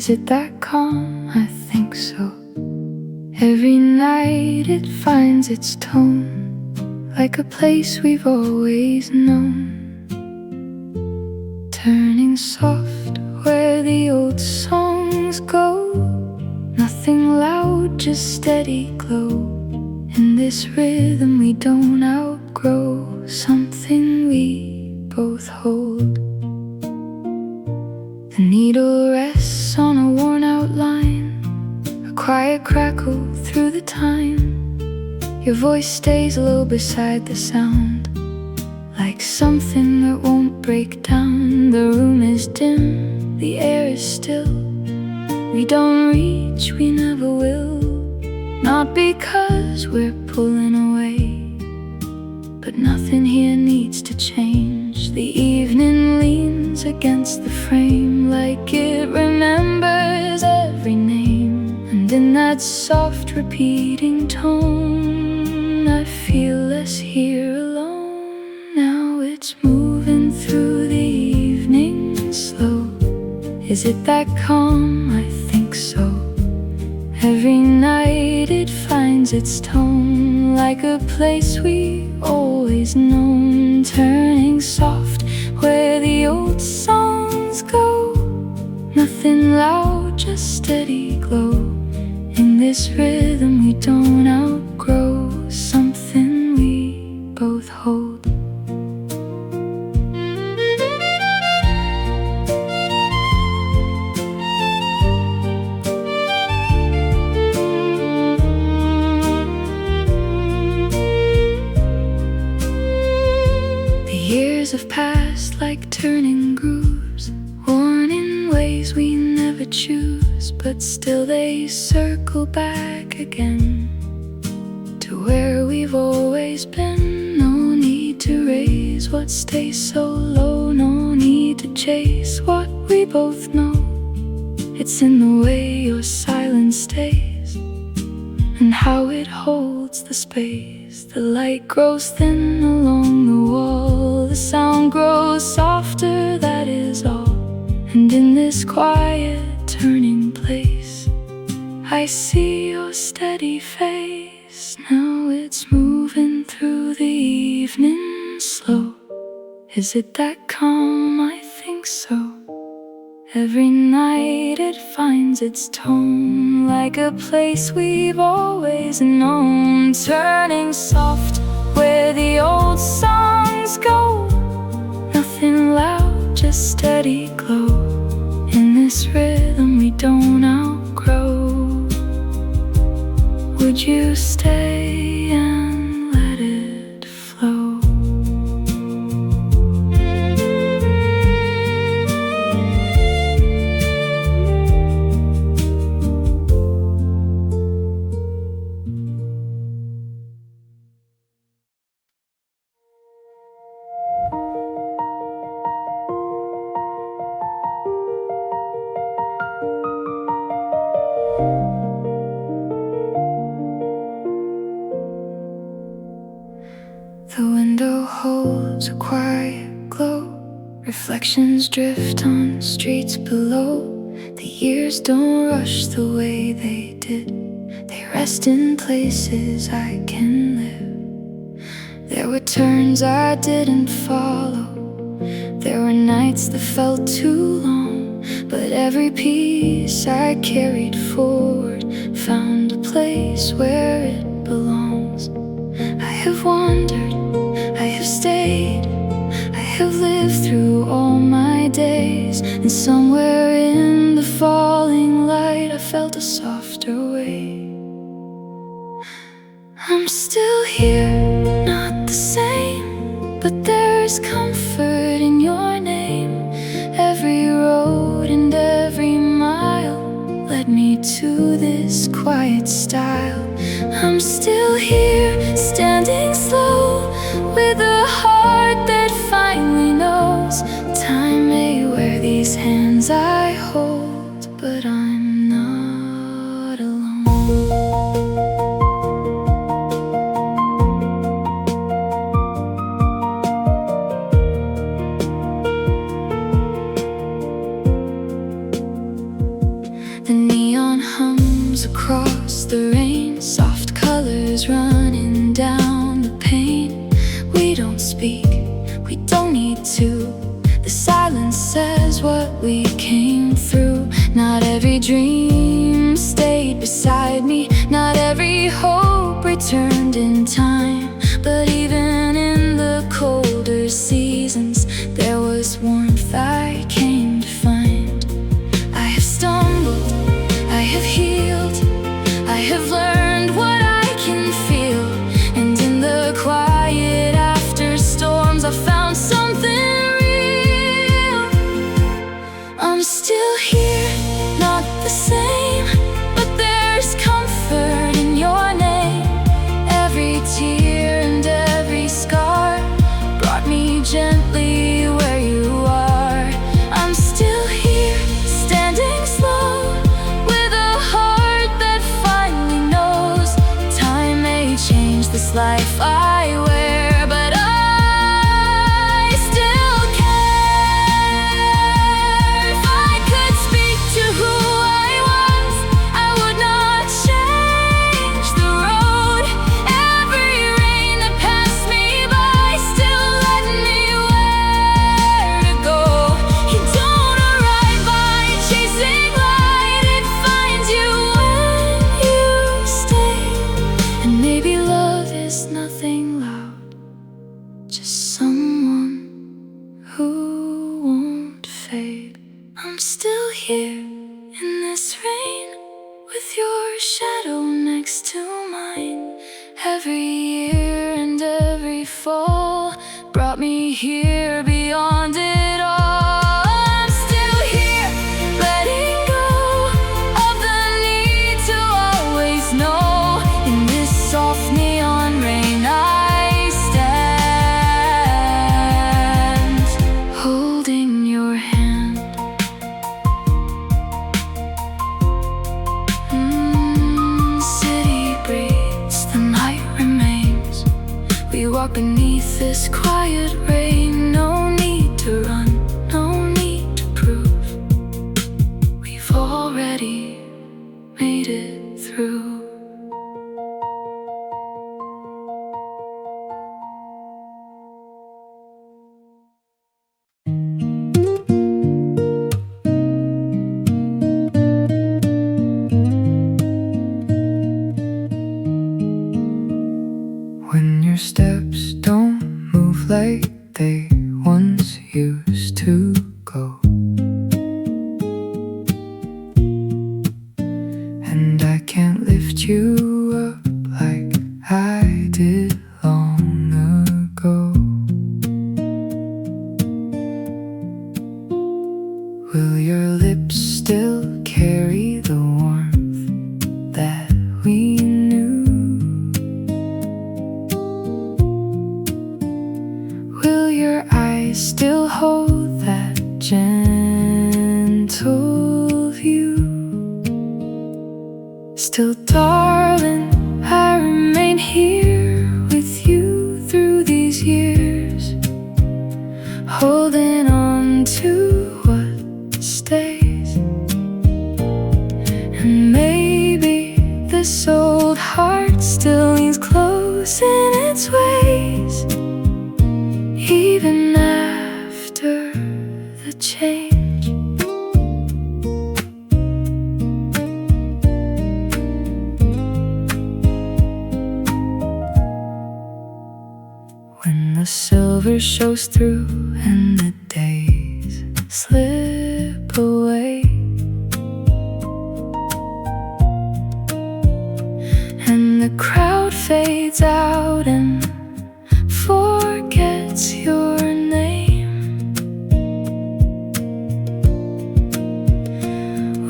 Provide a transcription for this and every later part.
Is it that calm? I think so. Every night it finds its tone, like a place we've always known, turning soft where the old songs go. Nothing loud, just steady glow. In this rhythm we don't outgrow, something we both hold. The needle rests on a worn out line, a quiet crackle through the time. Your voice stays low beside the sound, like something that won't break down. The room is dim, the air is still. We don't reach, we never will. Not because we're pulling away, but nothing here needs to change. The evening leans against the frame, like it remembers every name. And in that soft repeating tone, I feel less here alone. Now it's moving through the evening slow. Is it that calm? I think so. Every night it finds its tone, like a place we always known, turning soft where the old songs go. Nothing loud, just steady glow. In this rhythm we don't outgrow, something we both hold. Have passed like turning grooves, worn in ways we never choose, but still they circle back again to where we've always been. No need to raise what stays so low, no need to chase what we both know. It's in the way your silence stays, and how it holds the space. The light grows thin along the wall, the sound grows softer, that is all. And in this quiet turning place, I see your steady face. Now it's moving through the evening slow. Is it that calm? I think so. Every night it finds its tone, like a place we've always known, turning soft where the old songs go. Nothing loud, just steady glow. In this rhythm we don't outgrow. Would you stay and let it flow? The window holds a quiet glow, reflections drift on streets below. The years don't rush the way they did, they rest in places I can live. There were turns I didn't follow, there were nights that felt too long, but every piece I carried forward found a place where it belongs. I have wandered, I have stayed, I have lived through all my days, and somewhere in the falling light I felt a softer way. I'm still here, not the same, but there's comfort in your name. Every road and every mile led me to this quiet style. I'm still here, standing slow, with a heart that finally knows. Time may wear these hands I hold, but I'm not alone. the rain, soft colors running down the pane. We don't speak, we don't need to. The silence says what we came through. Not every dream stayed beside me, not every hope returned in time. But even in the colder seasons, there was warmth I came to find. I have stumbled, I have healed, I have learned what I can feel. And in the quiet after storms, I found something real. I'm still here, not the same, but there's comfort in your name. Every tear and every scar brought me gently where you are. I'm still here, standing slow, with a heart that finally knows. Time may change this life I wear, but I still care. If I could speak to who I was, I would not change the road. Every rain that passed me by still led me where to go. You don't arrive by chasing light, it finds you when you stay. And maybe love is nothing loud, just someone who won't fade. I'm still here in this rain, with your shadow next to mine. Every year and every fall brought me here beyond it all. I'm still here, letting go of the need to always know. In this soft neon rain I stand, holding your hand. City breathes, the night remains. We walk beneath this quiet rain. No need to run, no need to prove. We've already made it through. When your steps don't move like they once used to go, and I can't lift you up like I did long ago. Will your lips still carry the warmth that we knew? Will your eyes still hold that gentle view? Still, darling, I remain here with you through these years, holding on to what stays. And maybe this old heart still leans close in its ways, even after the change. When the silver shows through and the days slip away, and the crowd fades out and forgets your name.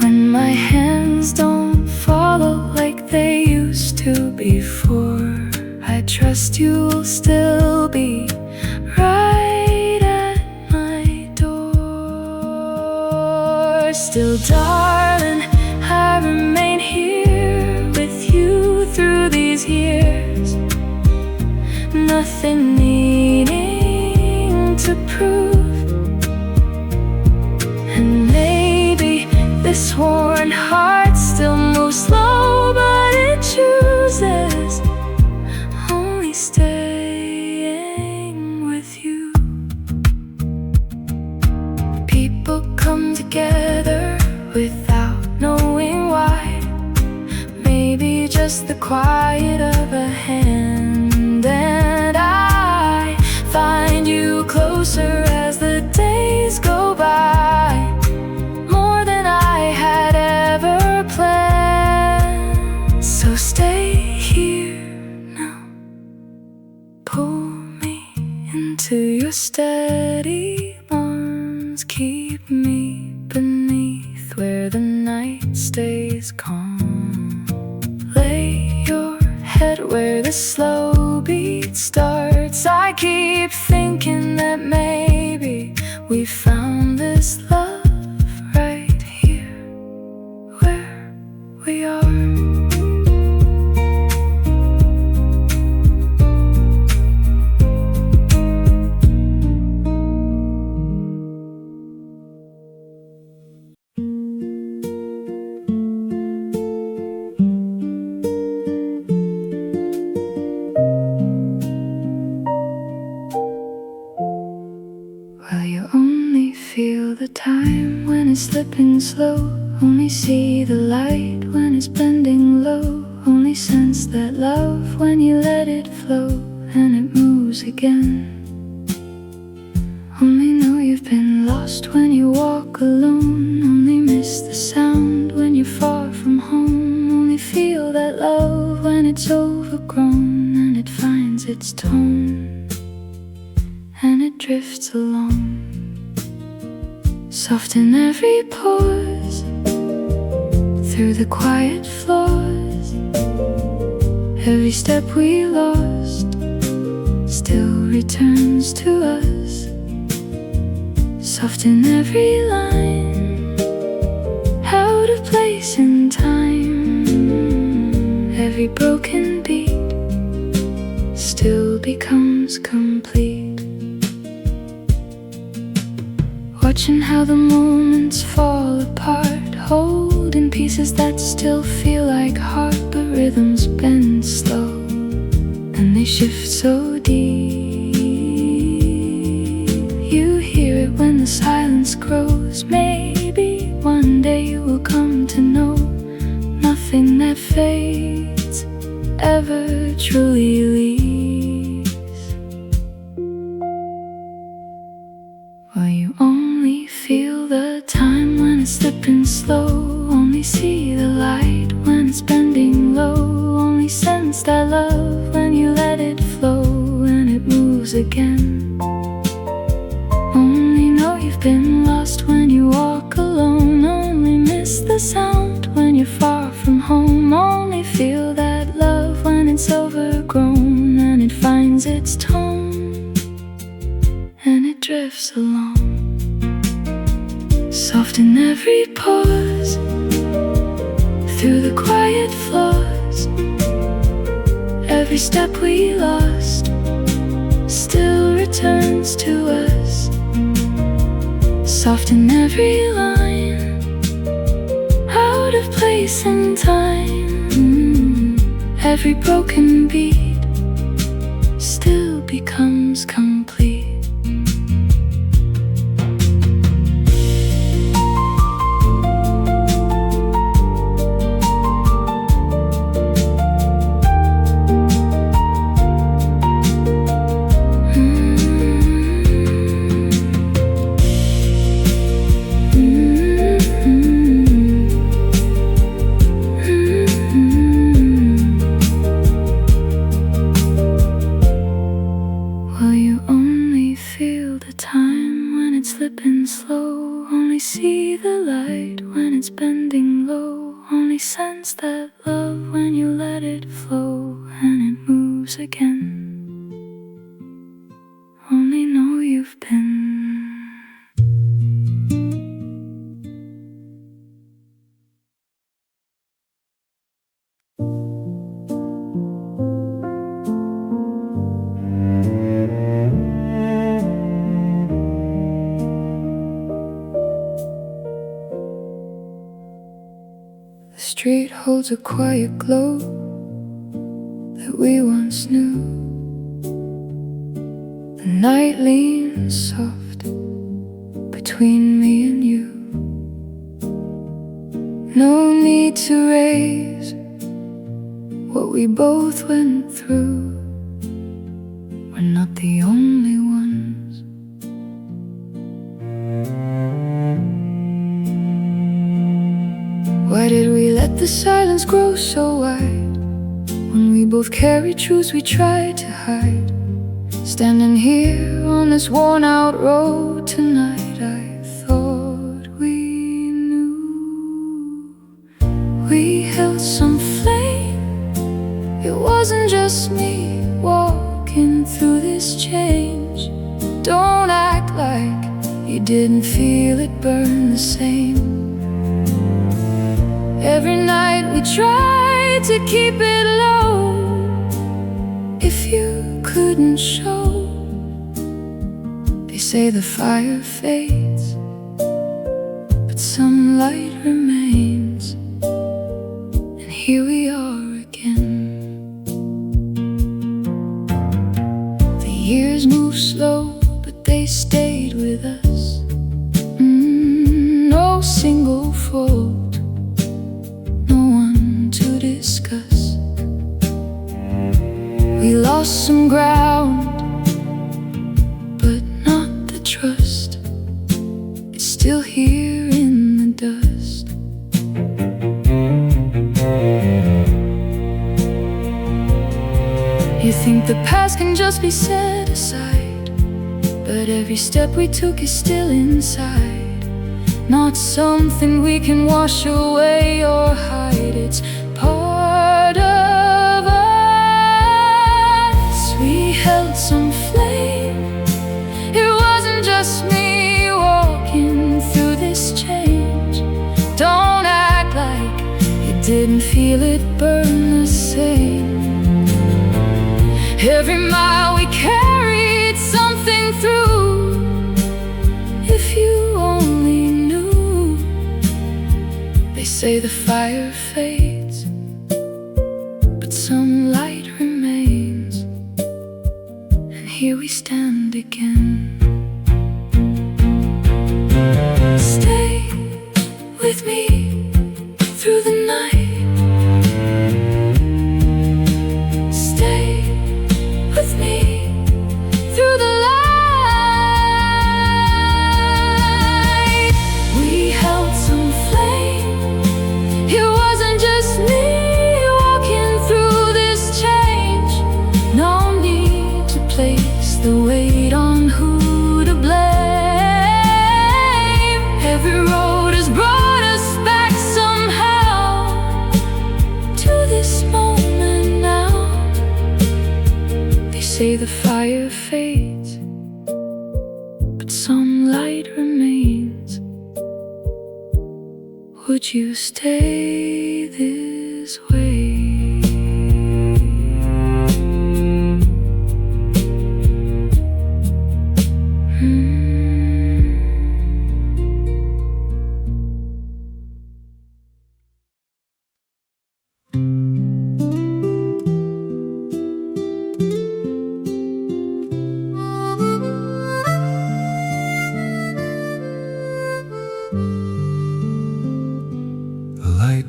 When my hands don't follow like they used to before, I trust you'll still be right at my door. Still, darling, I remain here with you through these years, nothing needing to prove. And maybe this worn heart still moves slow, but it just the quiet of a hand, and I find you closer as the days go by, more than I had ever planned. So stay here now, pull me into your steady arms, keep me beneath where the night stays calm. Lay your head where the slow beat starts. I keep thinking that maybe we found this love right here where we are. Feel the time when it's slipping slow, only see the light when it's bending low, only sense that love when you let it flow and it moves again. Only know you've been lost when you walk alone, only miss the sound when you're far from home, only feel that love when it's overgrown and it finds its tone and it drifts along. Soft in every pause, through the quiet floors, every step we lost still returns to us. Soft in every line, out of place in time, every broken beat still becomes complete. Watching how the moments fall apart, holding pieces that still feel like heart, but rhythms bend slow and they shift so deep. You hear it when the silence grows. Maybe one day you will come to know nothing that fades ever truly leaves. Well, you only feel the time when it's slipping slow, only see the light when it's bending low, only sense that love when you let it flow and it moves again. Only know you've been lost when you walk alone, only miss the sound when you're far from home, only feel that love when it's overgrown and it finds its tone and it drifts along. Soft in every pause, through the quiet floors, every step we lost still returns to us. Soft in every line, out of place in time, every broken beat still becomes complete. Slipping slow, only see the light when it's bending low, only sense that love when you let it flow and it moves again. Only know you've been. The street holds a quiet glow that we once knew. The night leans soft between me and you. No need to raise what we both went through. We're not the only ones. Why did we let the silence grow so wide? When we both carry truths we tried to hide. Standing here on this worn out road tonight, I thought we knew. We held some flame. It wasn't just me walking through this change. Don't act like you didn't feel it burn the same. Every night we tried to keep it low. If you couldn't show, they say the fire fades, but some light remains. And here we are again. The years move slow, but they stayed with us. No single fault, no one to discuss. We lost some ground, but not the trust. It's still here in the dust. You think the past can just be set aside, but every step we took is still inside. Not something we can wash away or hide. It's part of us. We held some flame. It wasn't just me walking through this change. Don't act like you didn't feel it burn the same. Every mile we carried something through. If you only knew. They say the fire fades, but some light remains. And here we stand again. Stay with me through the night. Stay with me through the light. We held some flame. It wasn't just me walking through this change. No need to place the weight on who to blame. Every road has brought us back somehow to this moment now. They say the fire fades, but some light remains. Would you stay this way?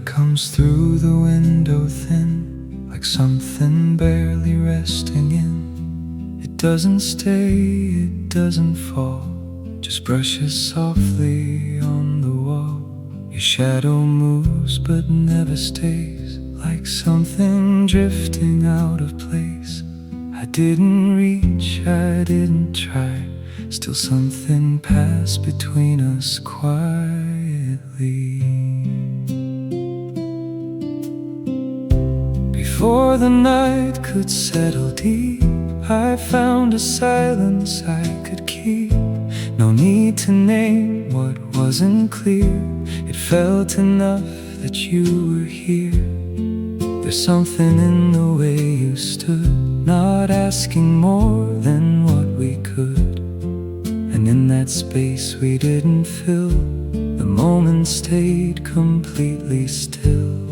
Comes through the window thin, like something barely resting in. It doesn't stay, it doesn't fall, just brushes softly on the wall. Your shadow moves but never stays, like something drifting out of place. I didn't reach, I didn't try, still something passed between us quietly. Before the night could settle deep, I found a silence I could keep. No need to name what wasn't clear. It felt enough that you were here. There's something in the way you stood, not asking more than what we could. And in that space we didn't fill, the moment stayed completely still.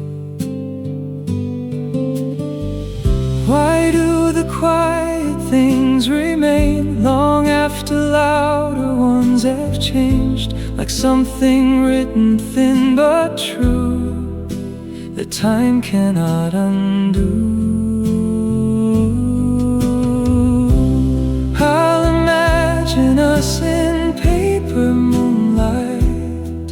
Why do the quiet things remain long after louder ones have changed? Like something written thin but true, that time cannot undo. I'll imagine us in paper moonlight,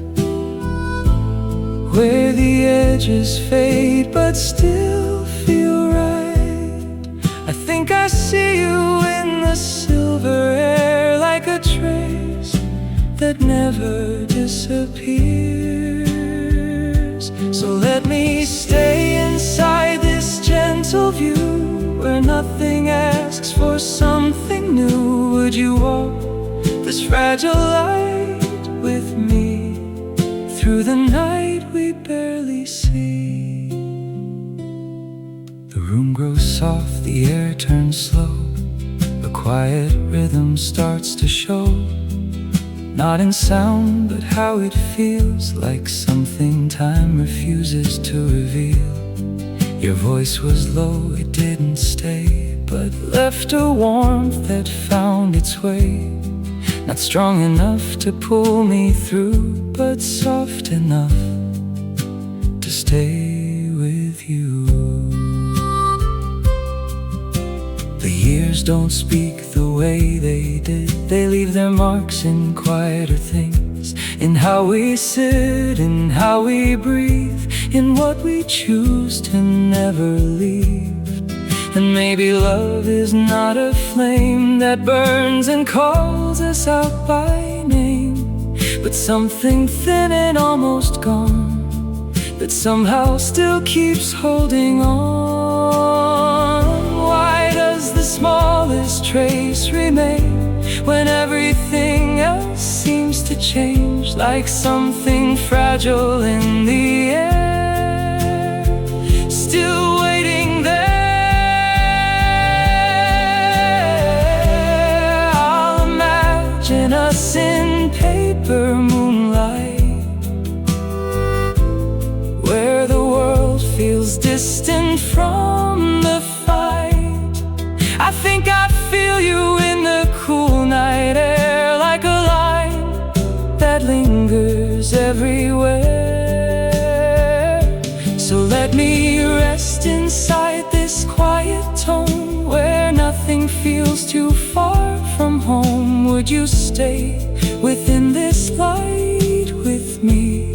where the edges fade but still feel right. I think I see you in the silver air, like a trace that never disappears. So let me stay inside this gentle view, where nothing asks for something new. Would you walk this fragile light with me through the night we barely see? The room grows soft, the air turns slow, a quiet rhythm starts to show. Not in sound, but how it feels, like something time refuses to reveal. Your voice was low, it didn't stay, but left a warmth that found its way. Not strong enough to pull me through, but soft enough to stay with you. The years don't speak the way they did. They leave their marks in quieter things, in how we sit, in how we breathe, in what we choose to never leave. And maybe love is not a flame that burns and calls us out by name, but something thin and almost gone, that somehow still keeps holding on. Why does the smallest trace remain when everything else seems to change? Like something fragile in the air, still waiting there. I'll imagine us in paper moonlight, where the world feels distant from the fight. I think I feel you in the cool night air, like a line that lingers everywhere. So let me rest inside this quiet tone, where nothing feels too far from home. Would you stay within this light with me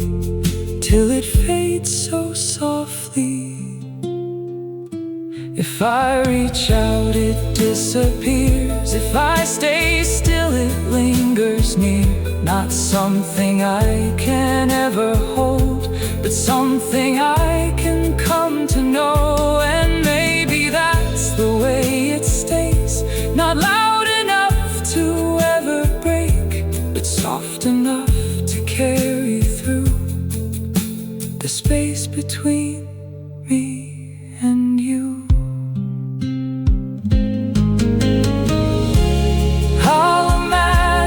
till it fades so softly? If I reach out, it disappears. If I stay still, it lingers near. Not something I can ever hold, but something I can come to know. And maybe that's the way it stays. Not loud enough to ever break, but soft enough to carry through the space between me and you.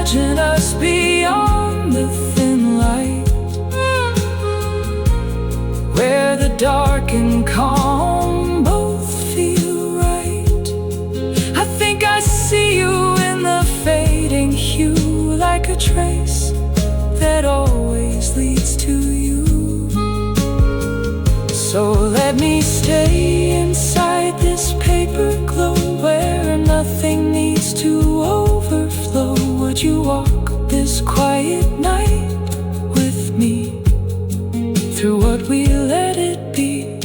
Imagine us beyond the thin light, where the dark and calm both feel right. I think I see you in the fading hue, like a trace that always leads to you. So let me stay inside this paper glow, where nothing needs to overflow. Would you walk this quiet night with me through what we let it be?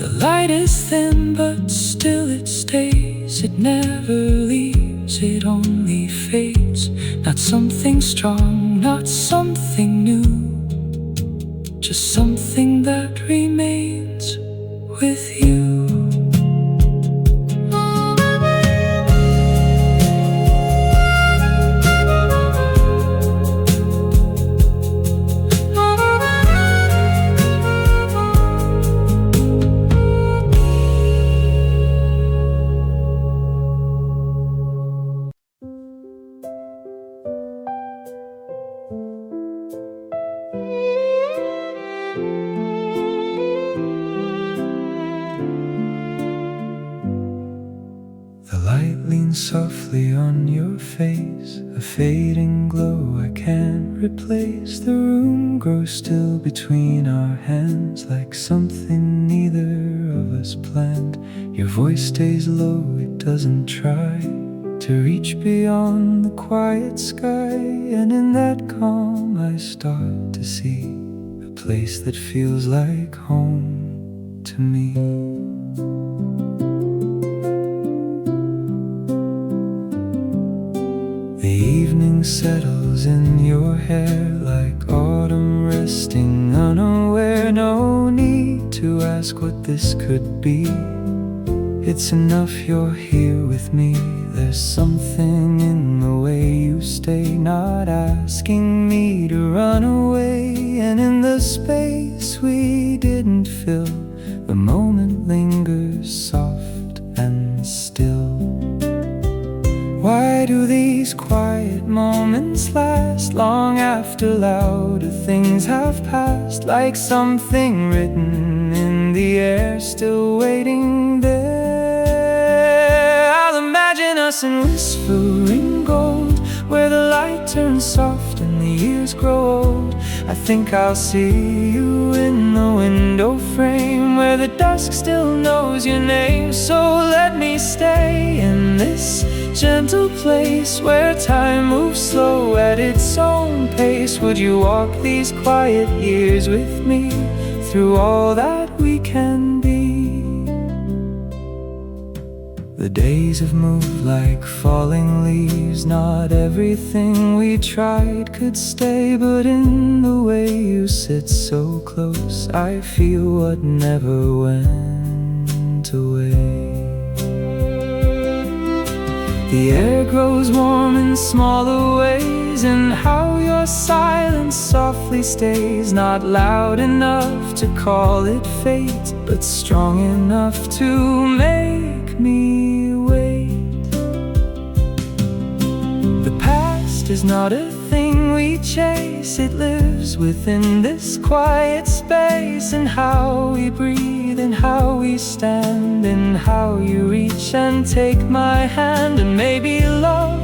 The light is thin, but still it stays. It never leaves, it only fades. Not something strong, not something new, just something that remains with you. fireplace, the room grows still between our hands, like something neither of us planned. Your voice stays low, it doesn't try to reach beyond the quiet sky. And in that calm I start to see a place that feels like home to me. The evening settles in your hair like autumn resting unaware. No need to ask what this could be. It's enough you're here with me. There's something in the way you stay, not asking me to run away. And in the space we didn't fill, the moment lingers soft and still. Why do these quiet moments last long after louder things have passed? Like something written in the air, still waiting there. I'll imagine us in whispering gold, where the light turns soft and the years grow old. I think I'll see you in the window frame, where the dusk still knows your name. So let me stay in this gentle place, where time moves slow at its own pace. Would you walk these quiet years with me, through all that we can be? The days have moved like falling leaves. Not everything we tried could stay, but in the way you sit so close, I feel what never went away. The air grows warm in smaller ways, and how your silence softly stays. Not loud enough to call it fate, but strong enough to make me wait. The past is not a thing we chase, it lives within this quiet space. And how we breathe, and how we stand, and how you reach and take my hand. And maybe love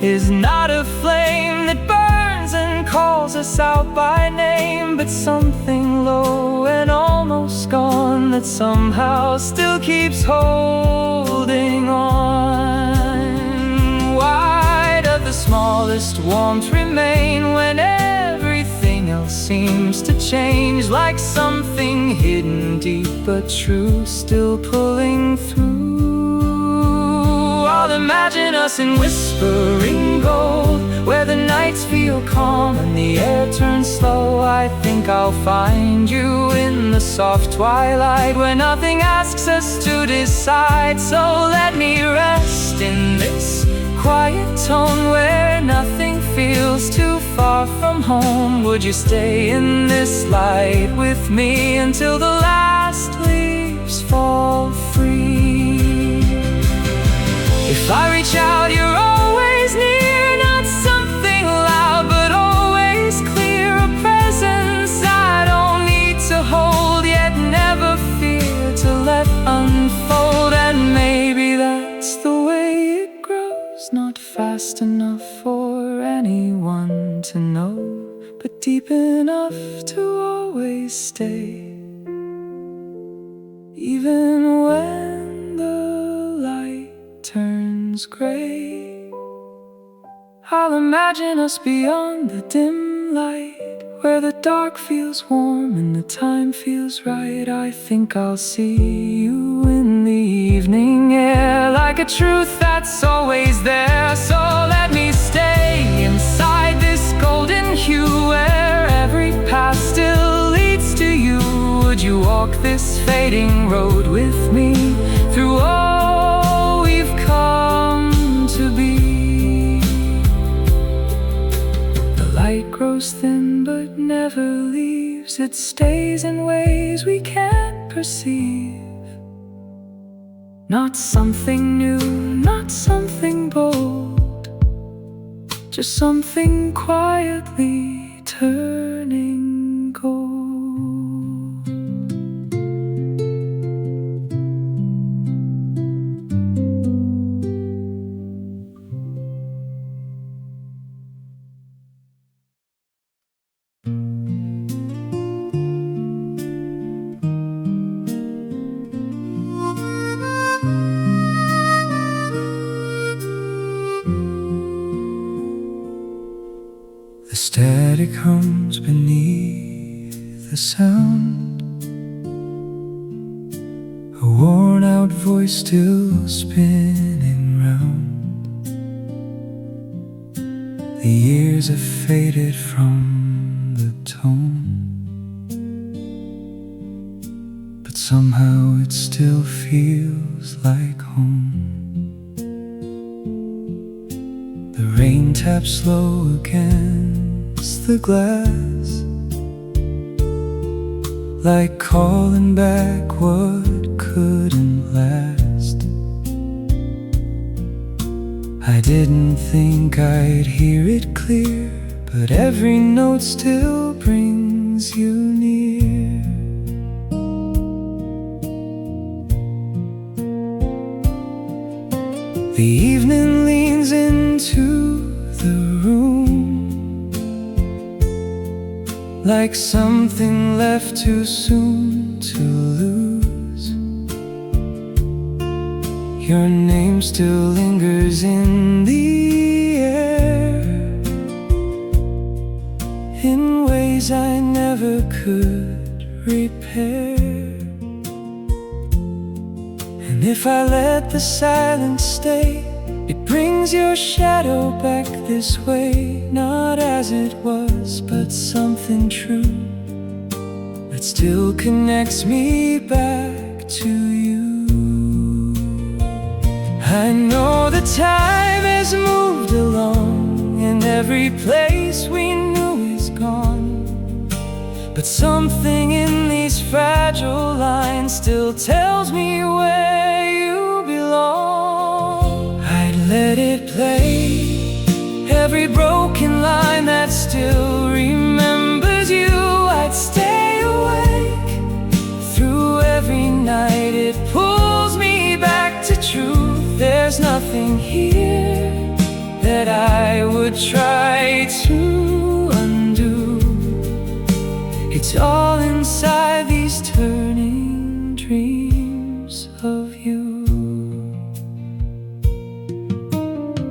is not a flame that burns and calls us out by name, but something low and almost gone that somehow still keeps holding on. Why does the smallest warmth remain when everything else seems to change? Like something hidden deep but true, still pulling through. I'll imagine us in whispering gold, where the nights feel calm and the air turns slow. I think I'll find you in the soft twilight, where nothing asks us to decide. So let me rest in this quiet tone, where nothing feels too far from home. Would you stay in this light with me until the last leaves fall free? If I reach out, you're always near. Not something loud, but always clear. A presence I don't need to hold, yet never fear to let unfold. And maybe that's the way it grows. Not fast enough for anyone to know, but deep enough to always stay. Even when the light turns gray, I'll imagine us beyond the dim light, where the dark feels warm and the time feels right. I think I'll see you in the evening air, like a truth that's always there. So let me stay inside this golden hue, where every path still leads to you. Would you walk this fading road with me, through all we've come to be? The light grows thin but never leaves. It stays in ways we can't perceive. Not something new, not something bold, just something quietly turning gold. static hums beneath the sound. A worn out voice still spinning round. The years have faded from the tone, but somehow it still feels like home. The rain taps low against the glass, like calling back what couldn't last. I didn't think I'd hear it clear, but every note still brings you near. The evening leans into the room, like something left too soon to lose. Your name still lingers in the air, in ways I never could repair. And if I let the silence stay, it brings your shadow back this way. Not as it was, but something true that still connects me back to you. I know the time has moved along, and every place we knew is gone, but something in these fragile lines still tells me where you belong. I'd let it play, every broken line that still remembers you. I'd stay awake through every night. It pulls me back to truth. There's nothing here that I would try to undo. It's all inside these turning dreams of you.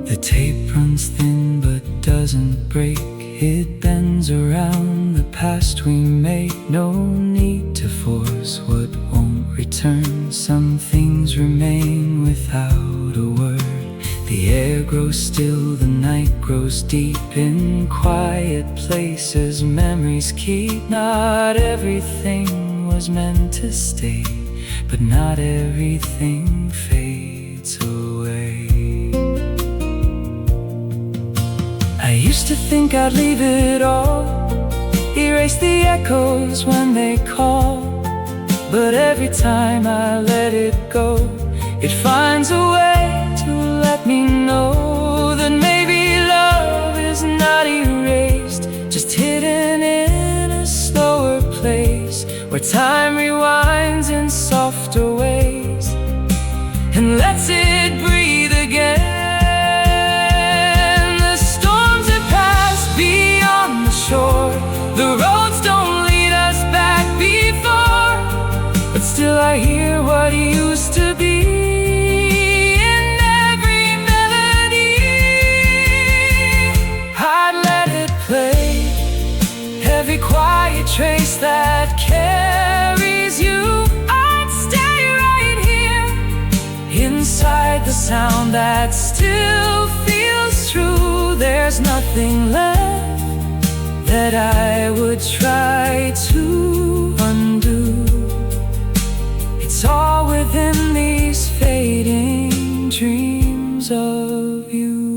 The tape runs thin but doesn't break. It bends around the past we made. No need to force what won't return. Some things remain without a word. The air grows still, the night grows deep. In quiet places memories keep. Not everything was meant to stay, but not everything fades away. I used to think I'd leave it all, erase the echoes when they call, but every time I let it go, it finds a way to let me know that maybe love is not erased, just hidden in a slower place, where time rewinds in softer ways and lets it breathe again. The storms have passed beyond the shore, the roads don't lead us back before, but still I hear what used to be in every melody. I'd let it play, every quiet trace that carries you. I'd stay right here, inside the sound that still feels true. There's nothing left that I would try to undo. It's all within these fading dreams of you.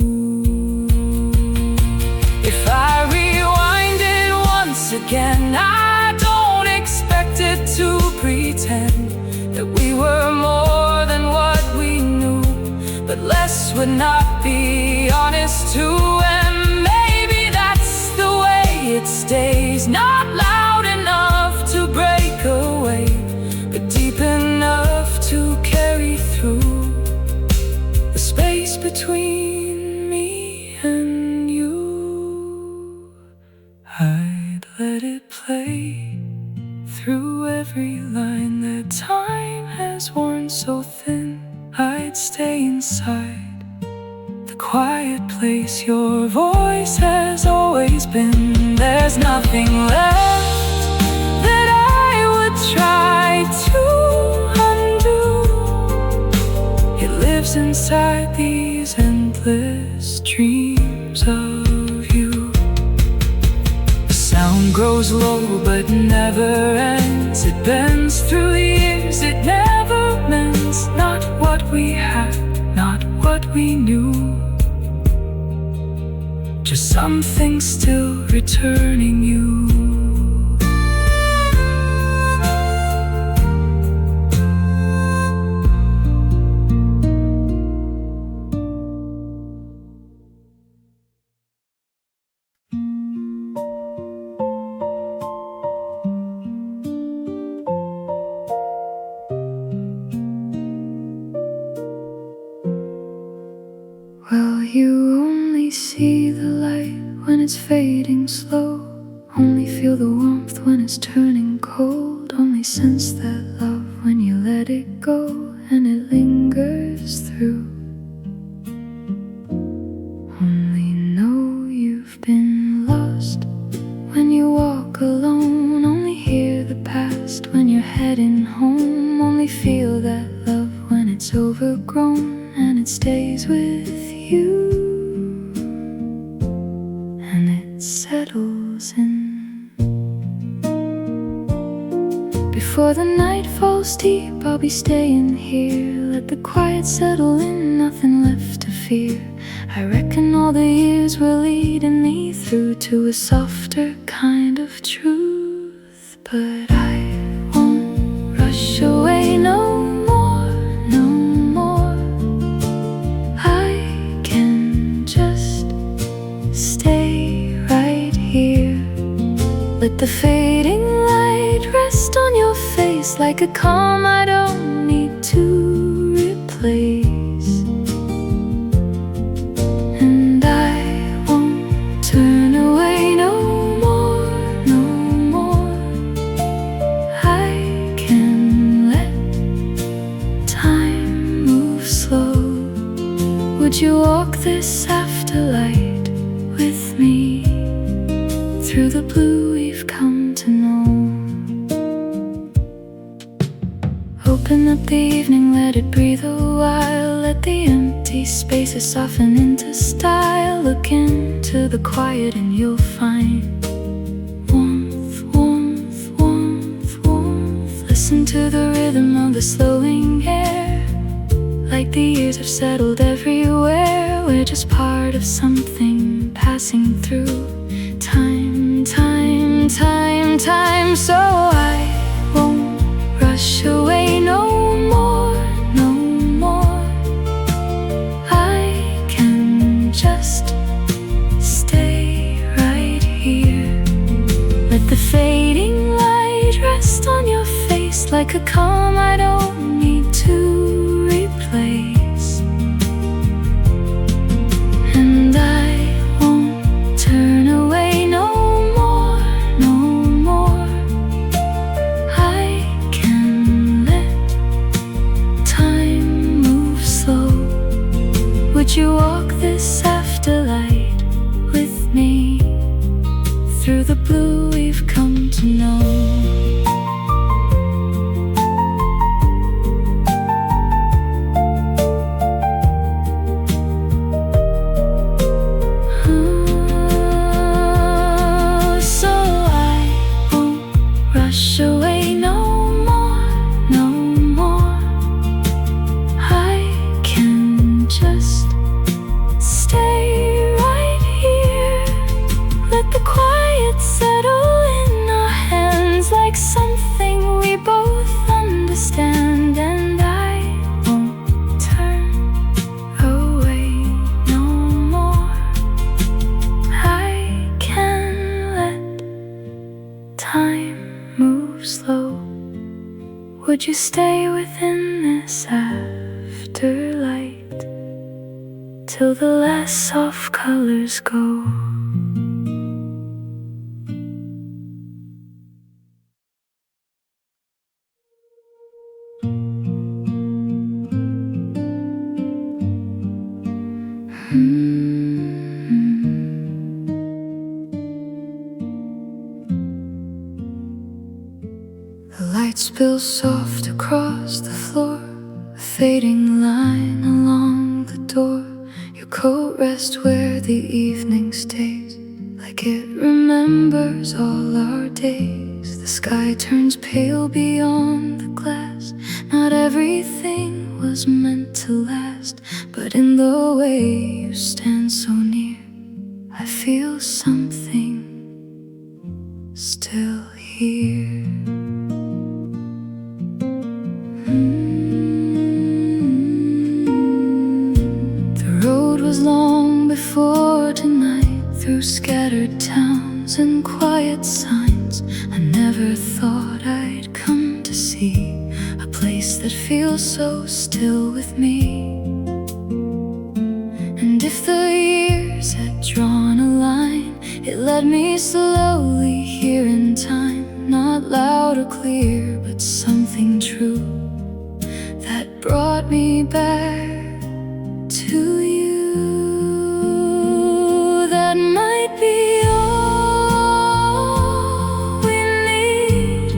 If I rewind it once again, I don't expect it to pretend that we were more than what we knew, but less would not be honest too. And maybe that's the way it stays, not loud enough to break away, but deep enough to carry through the space between me and you. I'd let it play through every line that time has worn so thin. I'd stay inside the quiet place your voice has always been. There's nothing left that I would try to undo. It lives inside these endless dreams of you. The sound grows low but never ends. It bends through the years, it never mends. Not what we had, not what we knew, just something still returning you. Well, you only see the light when it's fading slow, only feel the warmth when it's turning cold, only sense that love when you let it go and it lingers through. Only know you've been lost when you walk alone, only hear the past when you're heading home, only feel that love when it's overgrown and it stays with you, and it settles in. Before the night falls deep, I'll be staying here. Let the quiet settle in, nothing left to fear. I reckon all the years were leading me through to a softer kind of truth. But I won't rush away no more, no more. I can just stay right here. Let the fading light rest on your face like a calm I don't need to replace. And I won't turn away no more, no more. I can let time move slow. Would you walk this afterlight with me through the blue we've come to know? Open up the evening, let it breathe a while. Let the empty spaces soften into style. Look into the quiet and you'll find warmth, warmth, warmth, warmth. Listen to the rhythm of the slowing air. Like the years have settled everywhere, we're just part of something passing through time, time, time, time. So I won't rush away no more, no more. I can just stay right here. Let the fading light rest on your face like a calm I don't need to replace. And I won't turn away no more, no more. I can let time move slow. Would you walk this afterlight with me through the blue we've come to know? So I won't rush away no more, no more. I can just stay right here. Let the quiet settle in our hands like something we both understand. And I won't turn away no more. I can let time move slow. Would you stay within this afterlight till the last soft colors go? The light spills soft across the floor, a fading line along the door. Your coat rests where the evening stays, like it remembers all our days. The sky turns pale beyond the glass. Not everything was meant to last, but in the way you stand so near, I feel something still here. The road was long before tonight, through scattered towns and quiet signs. I never thought I'd come to see a place that feels so still with me. And if the years had drawn a line, it led me slowly here in time. Not loud or clear, but something true that brought me back to you. That might be all we need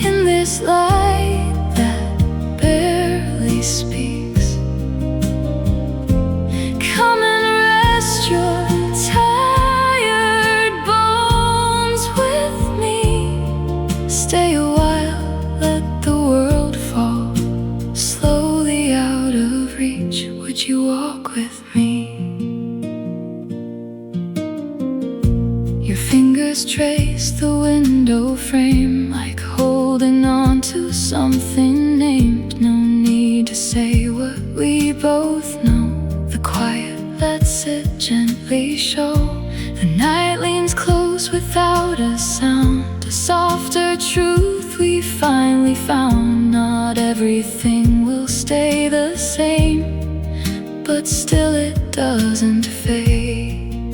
in this light that barely speaks. Come and rest your tired bones with me. Stay a while, let the world fall slowly out of reach. Would you walk with me? Your fingers trace the window frame, like holding on to something named. No need to say what we both know. The quiet lets it gently show. The night leans close without a sound, a softer truth we finally found. Not everything will stay the same, but still it doesn't fade.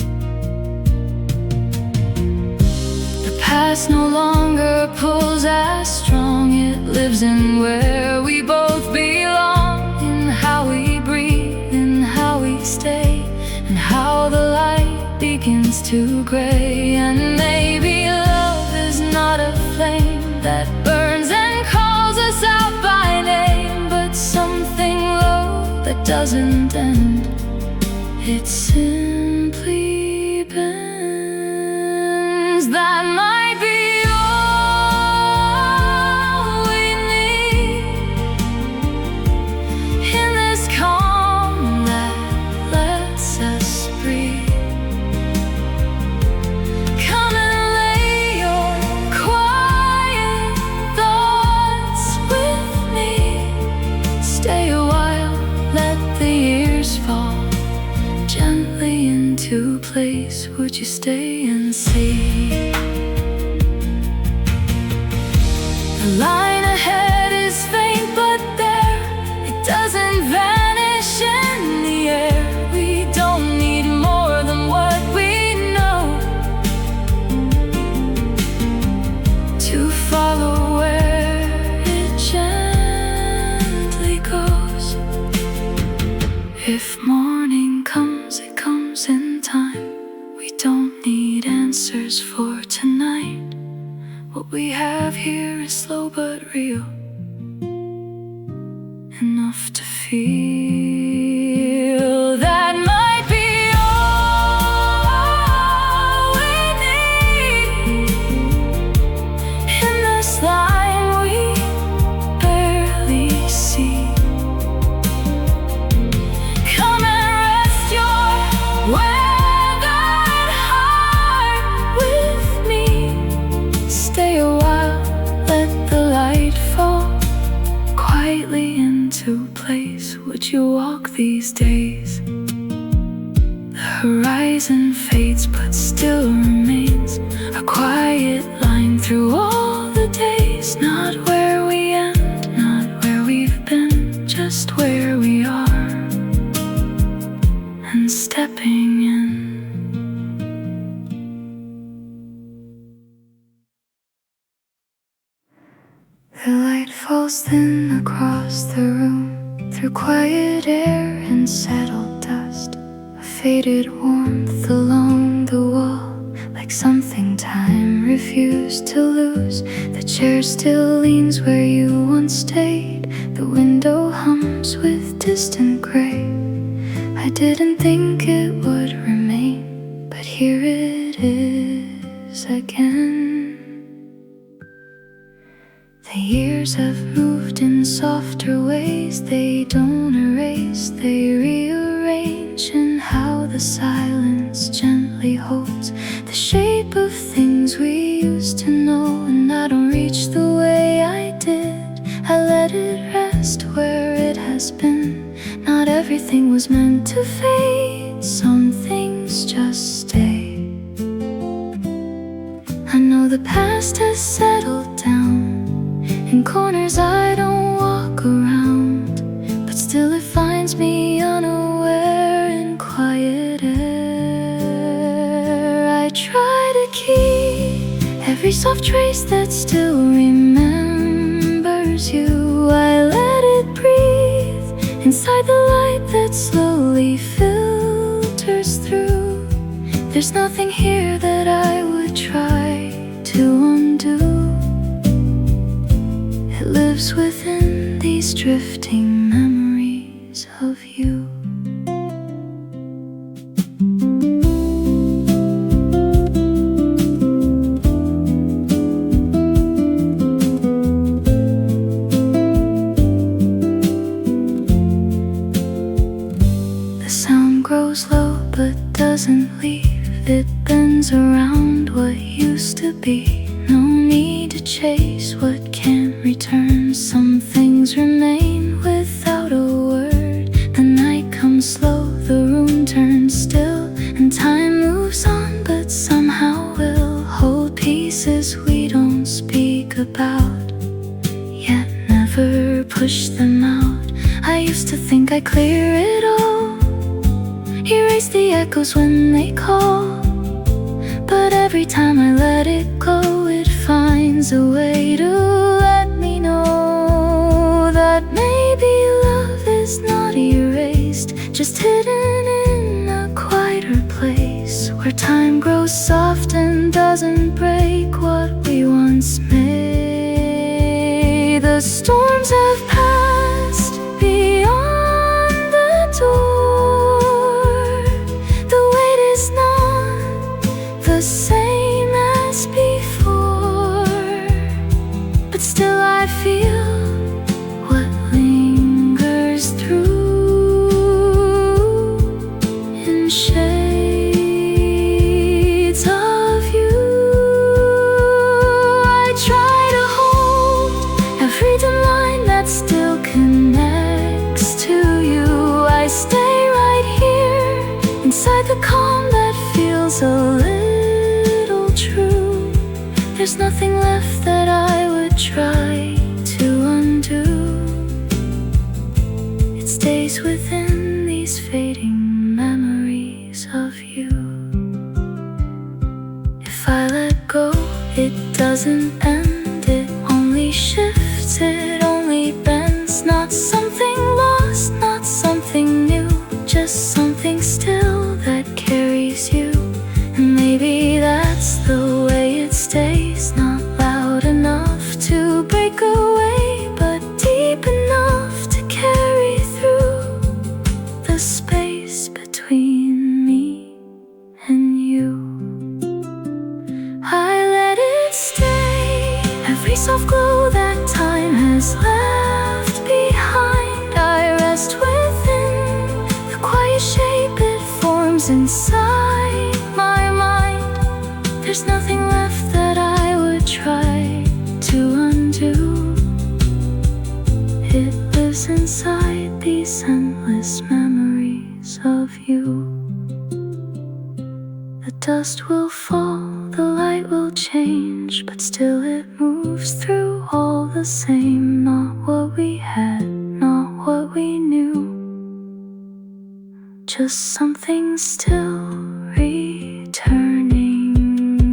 The past no longer pulls as strong. It lives in where we both belong, in how we breathe, in how we stay, and how the light begins to gray. And maybe love is not a flame that burns and calls us out by name, but something low that doesn't end. It simply bends. That might be all we need in this calm that lets us breathe. Come and lay your quiet thoughts with me. Stay a while, let the years fall gently into place. Would you stay and see? The line ahead is faint, but there, it doesn't vanish in the air. We don't need more than what we know to follow where it gently goes. If morning comes, it comes in time. We don't need answers for tonight. What we have here is slow but real, enough to feel. That might be all we need in this line we barely see. Come and rest your weathered heart with me. Stay a while, let the light fall quietly into place. Would you walk these days? The horizon fades but still remains a quiet line through all the days. Not where we end, not where we've been, just where we are and stepping in. The light falls thin across the room, through quiet air and settled dust. A faded warmth along the wall, like something time refused to lose. The chair still leans where you once stayed. The window hums with distant gray. I didn't think it would remain, but here it is again. The years have moved in softer ways. They don't erase, they rearrange in how the silence gently holds the shape of things we used to know. And I don't reach the way I did, I let it rest where it has been. Not everything was meant to fade, some things just stay. I know the past has settled down in corners I don't walk around, but still it finds me unaware in quiet air. I try to keep every soft trace that still remembers you. I let it breathe inside the light that slowly filters through. There's nothing here that I would try to undo. It lives within these drifting memories of you. The sound grows low but doesn't leave. It bends around what used to be. No need to chase what can't return. Some things remain without a word. The night comes slow, the room turns still, and time moves on, but somehow we'll hold pieces we don't speak about, yet never push them out. I used to think I'd clear it all, erase the echoes when they call, but every time I let it go, it finds a way to let me know that maybe love is not erased, just hidden in a quieter place, where time grows soft and doesn't break what we once made. The storms have passed beyond the door. The weight is not the same as before, but still I feel what lingers through in shades of you. I try to hold every dim line that still connects to you. I stay right here inside the calm that feels a little true. There's nothing left that I would try to undo. It stays within these fading memories of you. If I let go, it doesn't end, it only shifts, it only bends. Not something lost, not something new, just something still that carries you. And maybe that's the way it stays, not loud enough to break away, but deep enough to carry through the space between me and you. I let it stay, every soft glow that time has left behind. I rest within the quiet shape it forms inside my mind. There's nothing left that I would try to undo. It lives inside these endless memories of you. The dust will fall, the light will change, but still it moves through all the same. Not what we had, not what we knew, just something still returning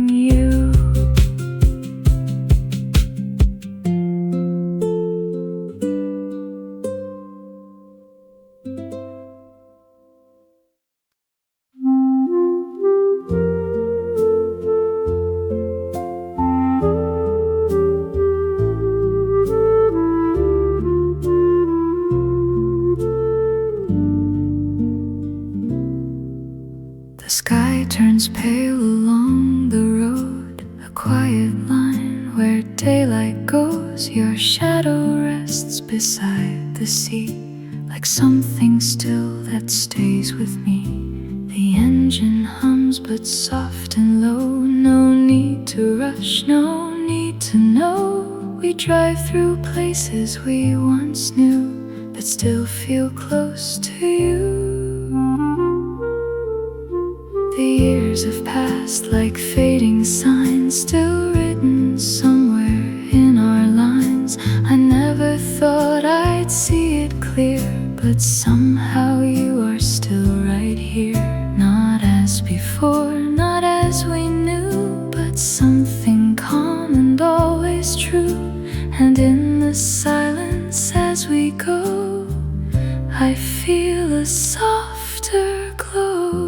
you. white line where daylight goes. Your shadow rests beside the sea, like something still that stays with me. The engine hums but soft and low. No need to rush, no need to know. We drive through places we once knew, but still feel close to you. The years have passed like fading signs, still written somewhere in our lines. I never thought I'd see it clear, but somehow you are still right here. Not as before, not as we knew, but something calm and always true. And in the silence as we go, I feel a softer glow.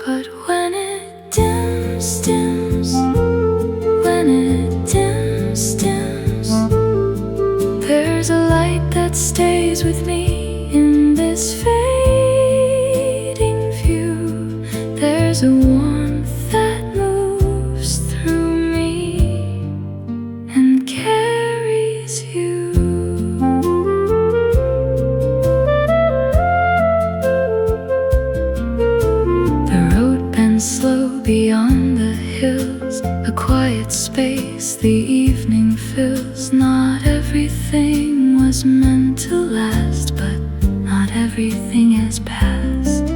But when it dims, dims, when it dims, dims, there's a light that stays with me in this fading view. There's a warmth that moves through me and carries you. Slow beyond the hills, a quiet space the evening fills. Not everything was meant to last, but not everything has passed.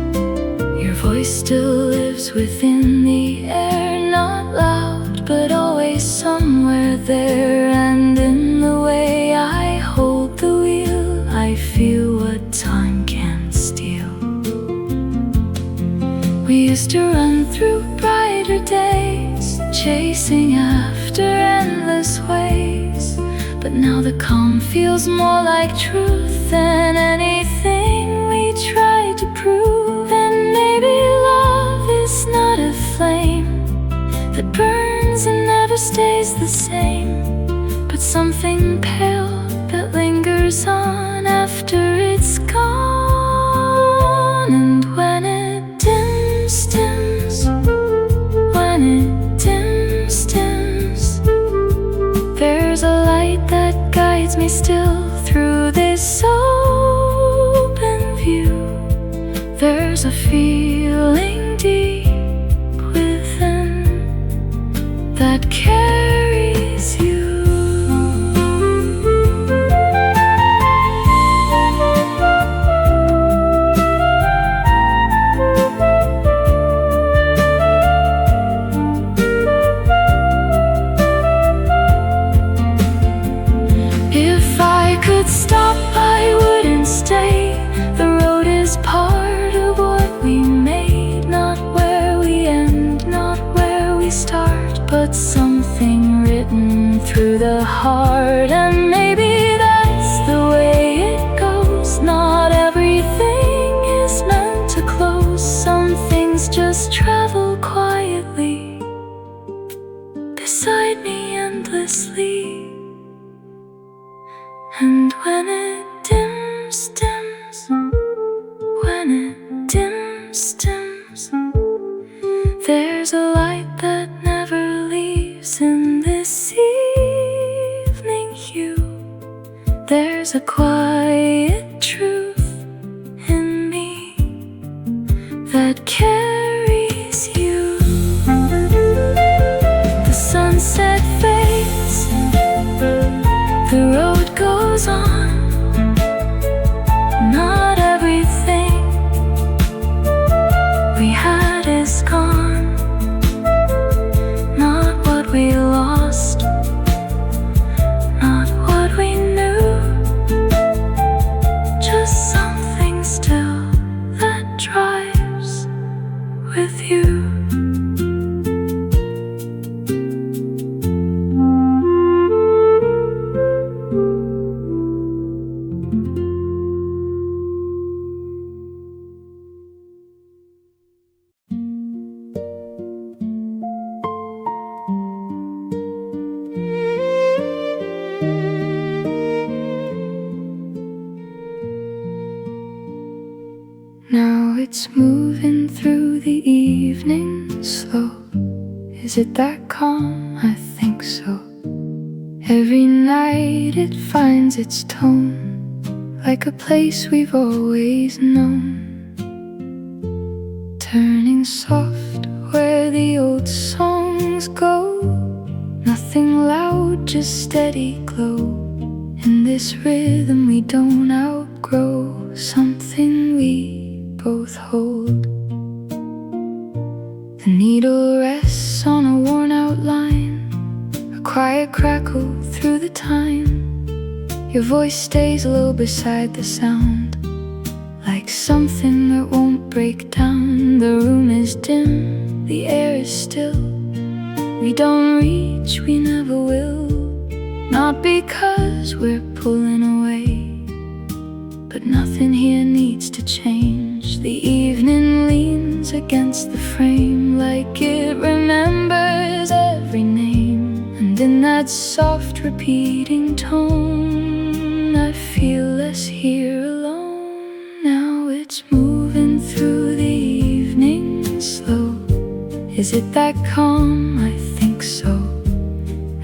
Your voice still lives within the air, not loud, but always somewhere there. And in the way I hold the wheel, I feel what time can steal. We used to run through brighter days, chasing after endless ways. But now the calm feels more like truth than anything we tried to prove. And maybe love is not a flame that burns and never stays the same, but something pale that lingers on after it's gone. And when it dims, dims, when it dims, dims, there's a light that guides me still through this open view. There's a feeling deep within that carries you. Stop, I wouldn't stay. The road is part of what we made. Not where we end, not where we start, but something written through the heart. And maybe that's the way it goes. Not everything is meant to close. Some things just travel quietly beside me endlessly. And when it dims, dims, when it dims, dims, there's a light that never leaves in this evening hue. There's a quiet truth in me that carries you. The sunset fades, the road goes on. Not everything we had is gone. Not what we lost, not what we knew. Just something still that drives with you. Now it's moving through the evening slow. Is it that calm? I think so. Every night it finds its tone, like a place we've always known, turning soft where the old songs go. Nothing loud, just steady glow. In this rhythm we don't outgrow, something we both hold. The needle rests on a worn out line, a quiet crackle through the time. Your voice stays low beside the sound, like something that won't break down. The room is dim, the air is still. We don't reach, we never will. Not because we're pulling away, but nothing here needs to change. The evening leans against the frame, like it remembers every name. And in that soft repeating tone, I feel less here alone. Now it's moving through the evening slow. Is it that calm? I think so.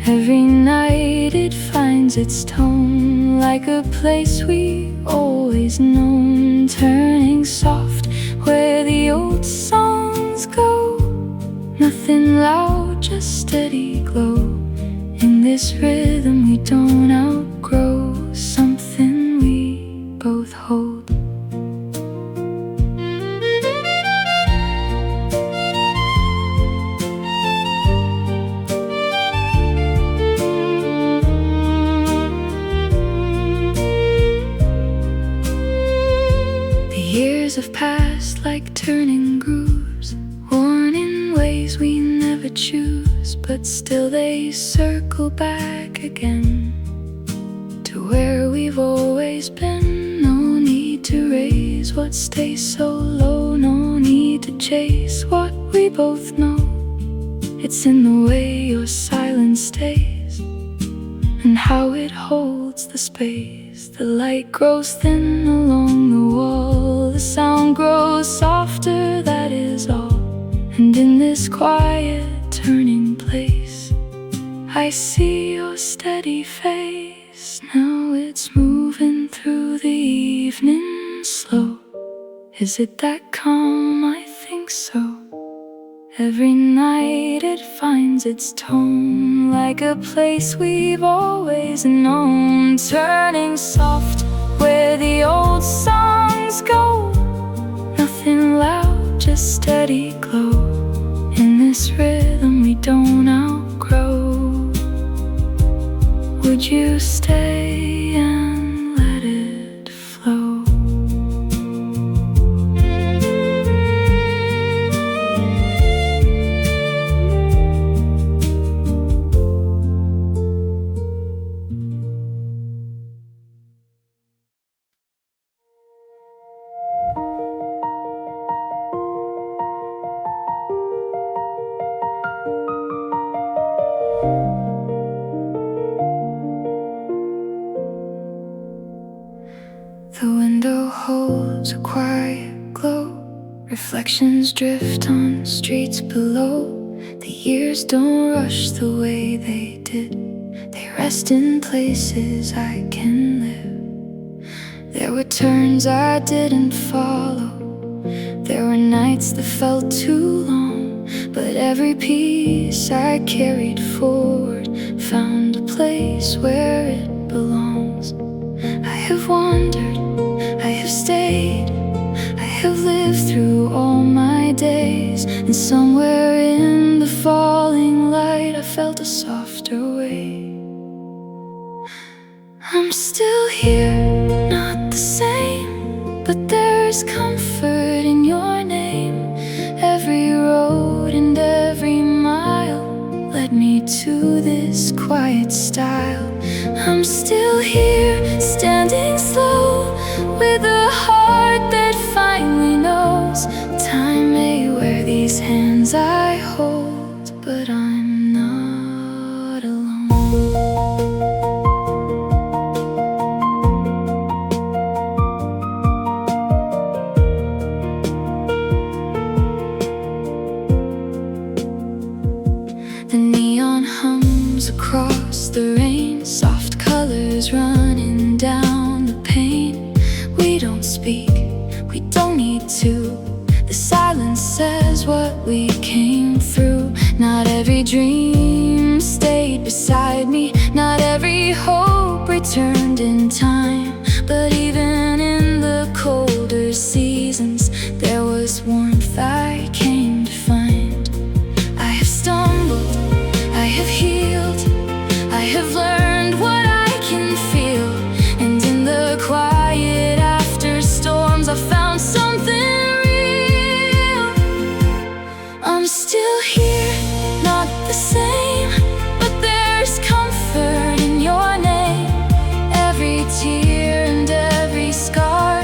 Every night it finds its tone, like a place we always known, turning soft where the old songs go. Nothing loud, just steady glow. In this rhythm we don't outgrow, something we both hold. Have passed like turning grooves, worn in ways we never choose, but still they circle back again to where we've always been. No need to raise what stays so low, no need to chase what we both know. It's in the way your silence stays, and how it holds the space. The light grows thin along the wall, the sound grows softer, that is all. And in this quiet turning place, I see your steady face. Now it's moving through the evening slow. Is it that calm? I think so. Every night it finds its tone, like a place we've always known, turning soft where the old songs go. Nothing loud, just steady glow. In this rhythm we don't outgrow. Would you stay and let it flow? The window holds a quiet glow. Reflections drift on streets below. The years don't rush the way they did. They rest in places I can live. There were turns I didn't follow. There were nights that felt too long, but every piece I carried forward found a place where it belongs. I have wandered, I have stayed, I have lived through all my days, and somewhere in the falling light I felt a softer way. I'm still here, not the same, but there's comfort in your name. Every road and every mile led me to this quiet style. I'm still here, standing slow, with a heart that finally knows. Time may wear these hands I hold, but I'm not alone. The neon stumbles across the rain, soft colors running down the pane. We don't speak, we don't need to. The silence says what we came through. Not every dream stayed beside me, not every hope returned in time. But even in the colder seasons, there was warmth I came to find. I have stumbled, I have healed, I have learned what I can feel. And in the quiet after storms, I found something real. I'm still here, not the same, but there's comfort in your name. Every tear and every scar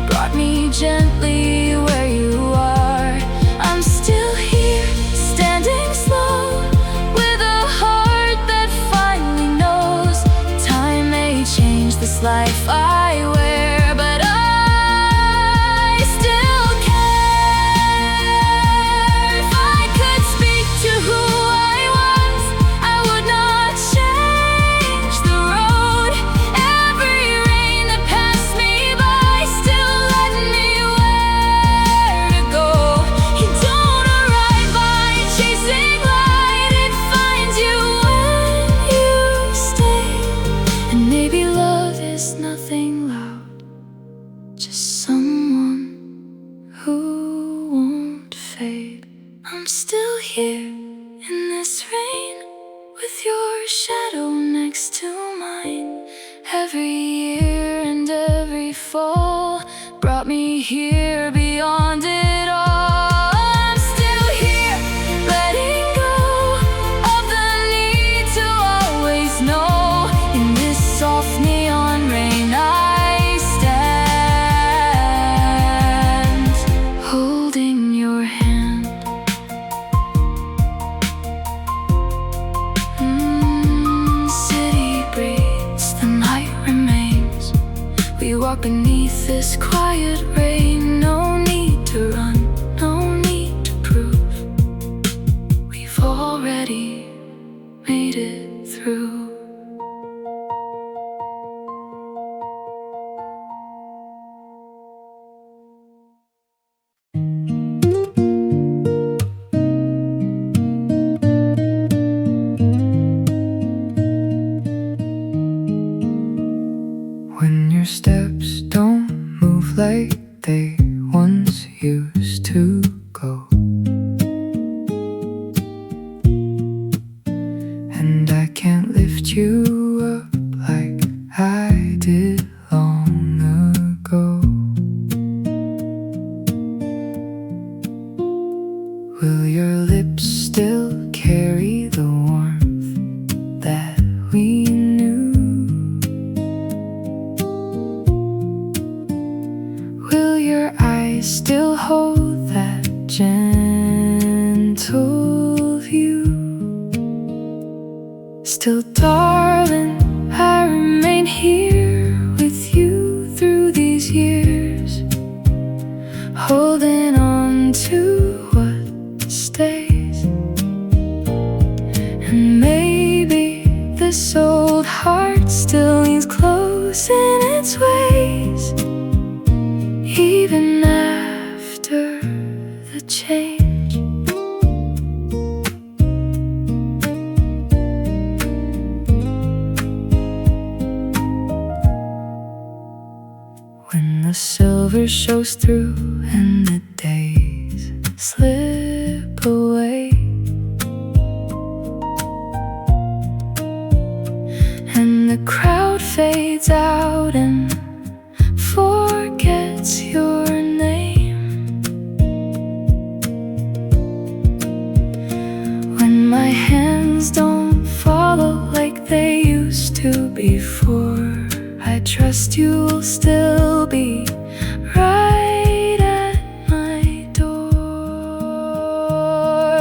brought me gently where you are. I'm still here, standing slow, with a heart that finally knows. Time may change this life I wear, but I still care. If I could speak to who I was, I would not change the road. Every rain that passed me by still led me where to go. You don't arrive by chasing light, it finds you when you stay. And maybe love is nothing loud, just someone who won't fade. I'm still here in this rain, with your shadow next to mine. Every year and every fall brought me here beyond it all. I'm still here, letting go of the need to always know. In this soft neon rain I stand, holding your hand. City breathes, the night remains. We walk beneath this quiet rain. No need to run, no need to prove. We've already made it through. When your steps don't move like they once used to go, and I can't lift you up like I did long ago. Will your lips still carry the warmth that we knew? Will your eyes still hold that gentle view? Still, darling, I remain here with you through these years, holding on to what stays. And maybe this old heart still leans close in its ways, even after the change. When the silver shows through and the days slip away, and the crowd fades out and forgets your name. When my hands don't follow like they used to before, I trust you'll still be right at my door.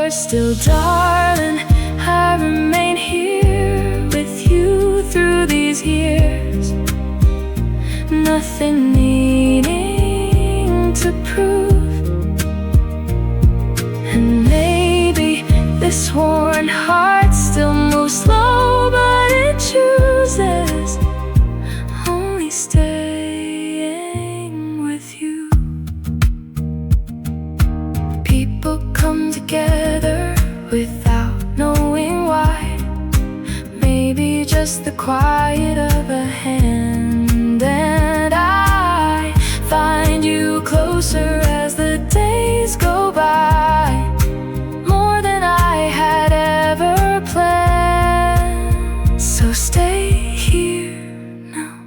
Still, darling, I remain here with you through these years, nothing needing to prove. And maybe this worn heart still moves slow just the quiet of a hand, and I find you closer as the days go by, more than I had ever planned. So stay here now,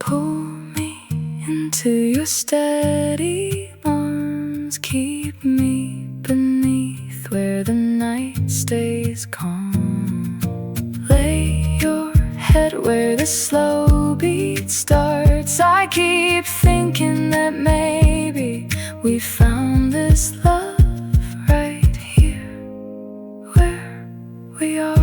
pull me into your steady arms, keep me beneath where the night stays calm. Lay your head where the slow beat starts. I keep thinking that maybe we found this love right here where we are.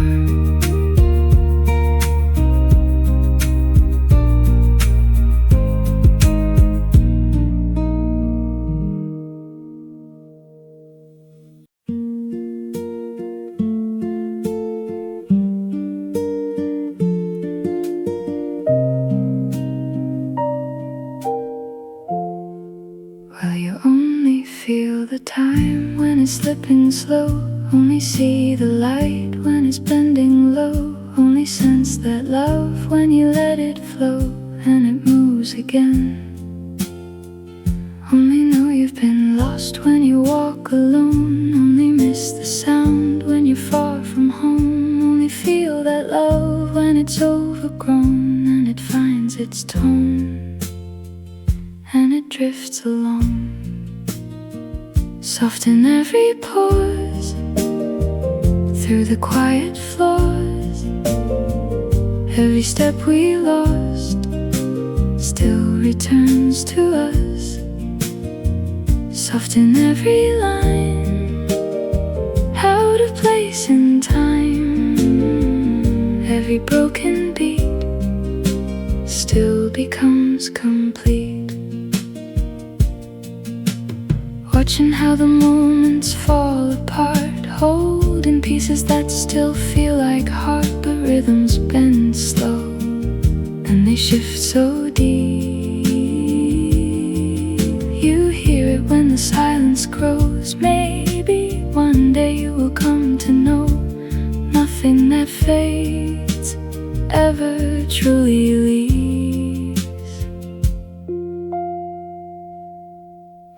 Well, you only feel the time when it's slipping slow, only see the light when it's bending low, only sense that love when you let it flow and it moves again. Only know you've been lost when you walk alone, only miss the sound when you're far from home, only feel that love when it's overgrown and it finds its tone and it drifts along. Soft in every pause, through the quiet floors, every step we lost still returns to us. Soft in every line, out of place in time, every broken beat still becomes complete. Watching how the moments fall apart, holding pieces that still feel like heart, but rhythms bend slow and they shift so deep. You hear it when the silence grows. Maybe one day you will come to know nothing that fades ever truly leaves.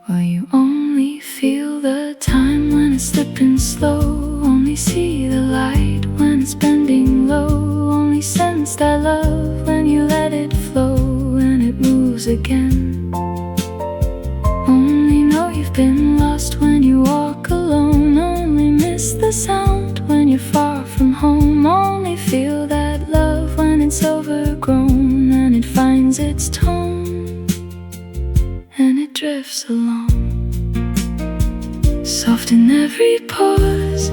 Well, you only feel the time when it's slipping slow, only see the light when it's bending low, only sense that love when you let it flow and it moves again. Only know you've been lost when you walk alone, only miss the sound when you're far from home, only feel that love when it's overgrown and it finds its tone and it drifts along. Soft in every pause,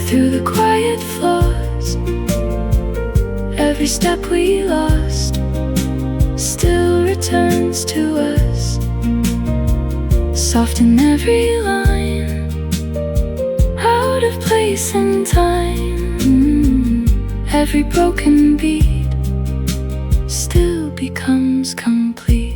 through the quiet floors, every step we lost still returns to us. Soft in every line, out of place in time, every broken beat still becomes complete.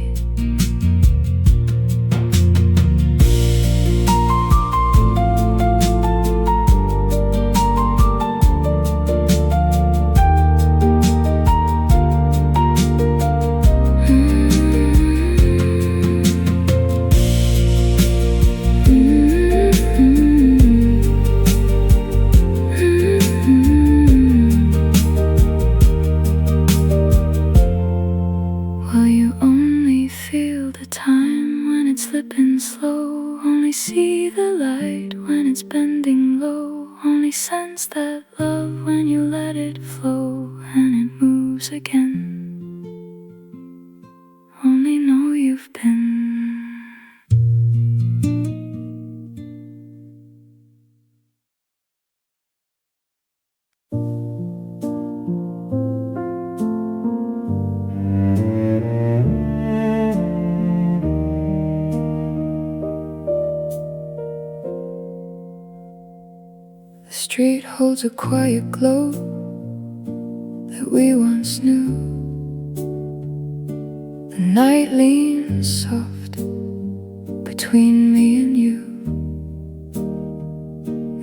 Slipping slow, only see the light when it's bending low, only sense that love when you let it flow and it moves again. Only know you've been The street holds a quiet glow that we once knew. The night leans soft between me and you.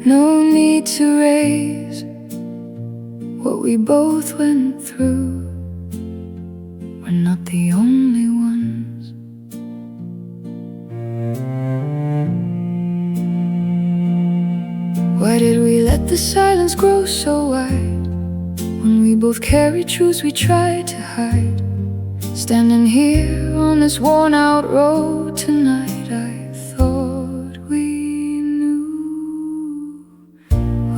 No need to raise what we both went through. We're not the only ones. Why did we let the silence grow so wide? When we both carried truths we tried to hide. Standing here on this worn out road tonight, I thought we knew.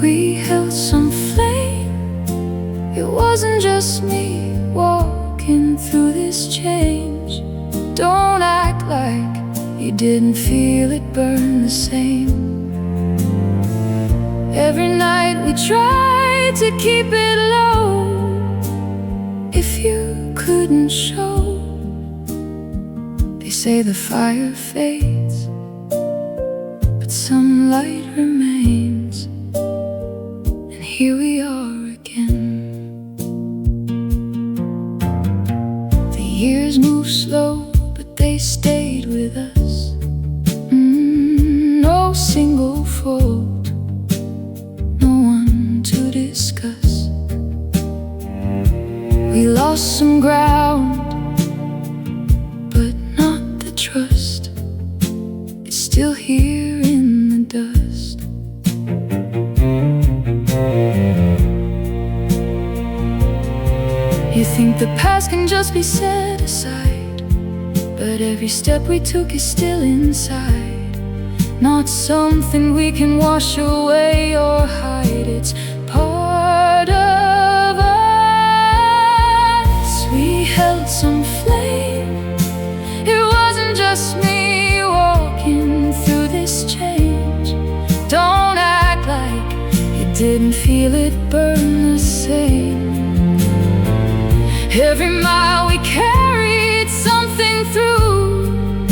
We held some flame. It wasn't just me walking through this change. Don't act like you didn't feel it burn the same. Every night we tried to keep it low. If you couldn't show, they say the fire fades, but some light remains. And here we are again. The years move slow, but they stayed with us. No single fault, no one to discuss. We lost some ground, but not the trust. It's still here in the dust. You think the past can just be set aside, but every step we took is still inside. Not something we can wash away or hide. It's part of us. We held some flame. It wasn't just me walking through this change. Don't act like you didn't feel it burn the same. Every mile we carried something through.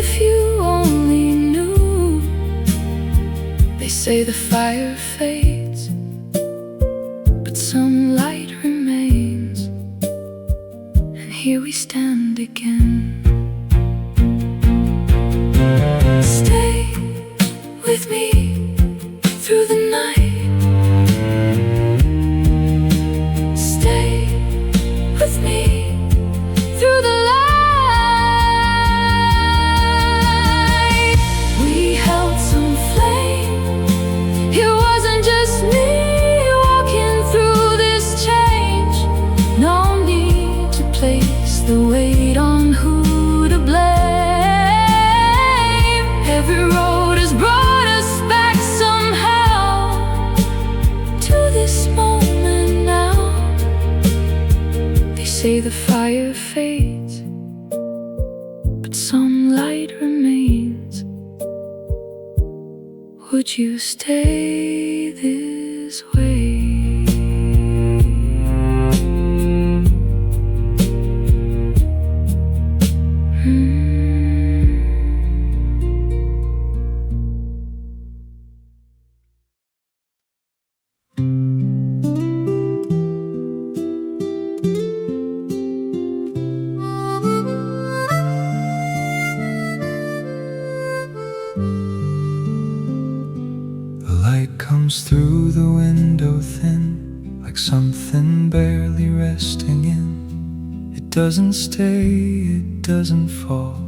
If you only knew. They say the fire fades, but some light remains. And here we stand again. Stay with me through the night. Stay with me through the light. We held some flame. It wasn't just me walking through this change. No need to place the weight on who to blame. Every road has brought us back somehow to this moment now. They say the fire fades, but some light remains. Would you stay this way? Comes through the window thin, like something barely resting in. It doesn't stay, it doesn't fall,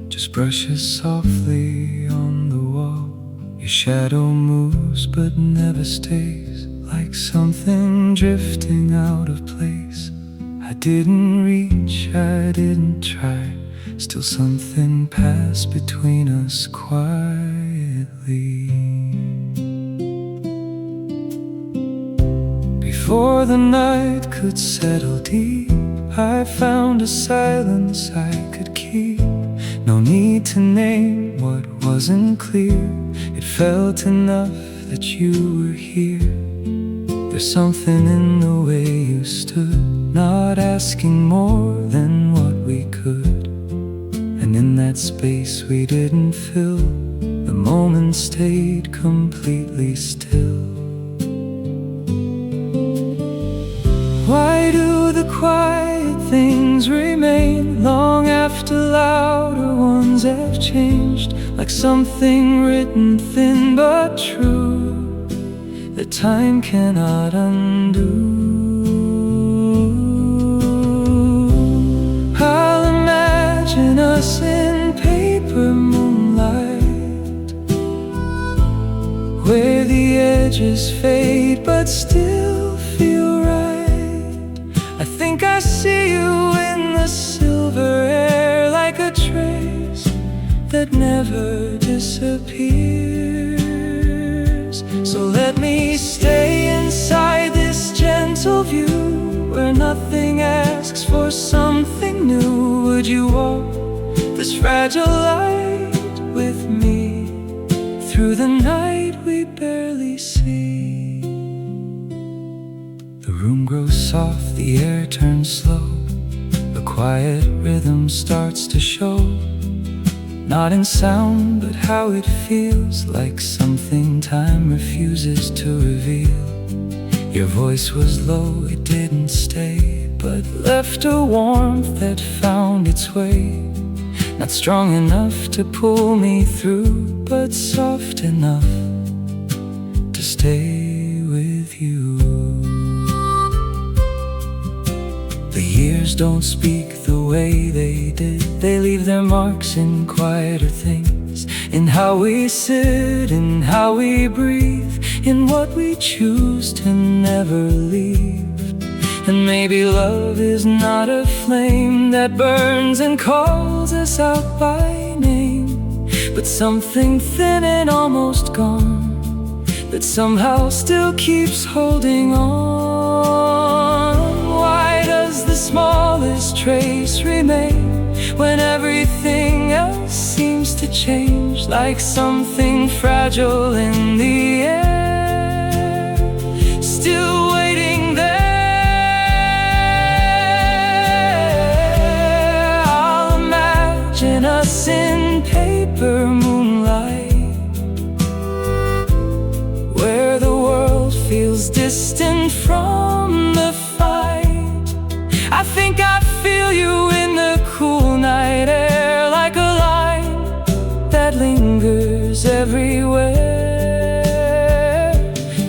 just brushes softly on the wall. Your shadow moves but never stays, like something drifting out of place. I didn't reach, I didn't try, still something passed between us quietly. Before the night could settle deep, I found a silence I could keep. No need to name what wasn't clear. It felt enough that you were here. There's something in the way you stood, not asking more than what we could. And in that space we didn't fill, the moment stayed completely still. Why do the quiet things remain long after louder ones have changed? Like something written thin but true, that time cannot undo. I'll imagine us in paper moonlight, where the edges fade but still feel right. I think I see you in the silver air, like a trace that never disappears. So let me stay inside this gentle view, where nothing asks for something new. Would you walk this fragile light with me through the night we barely see? The room grows soft, the air turns slow, a quiet rhythm starts to show. Not in sound, but how it feels, like something time refuses to reveal. Your voice was low, it didn't stay, but left a warmth that found its way. Not strong enough to pull me through, but soft enough to stay with you. The years don't speak the way they did. They leave their marks in quieter things, in how we sit, in how we breathe, in what we choose to never leave. And maybe love is not a flame that burns and calls us out by name, but something thin and almost gone, that somehow still keeps holding on. Why does the smallest trace remain when everything else seems to change? Like something fragile in the air, still waiting there. I'll imagine us in paper moonlight, where the world feels distant from the fight. I think I feel you in the cool night air, like a line that lingers everywhere.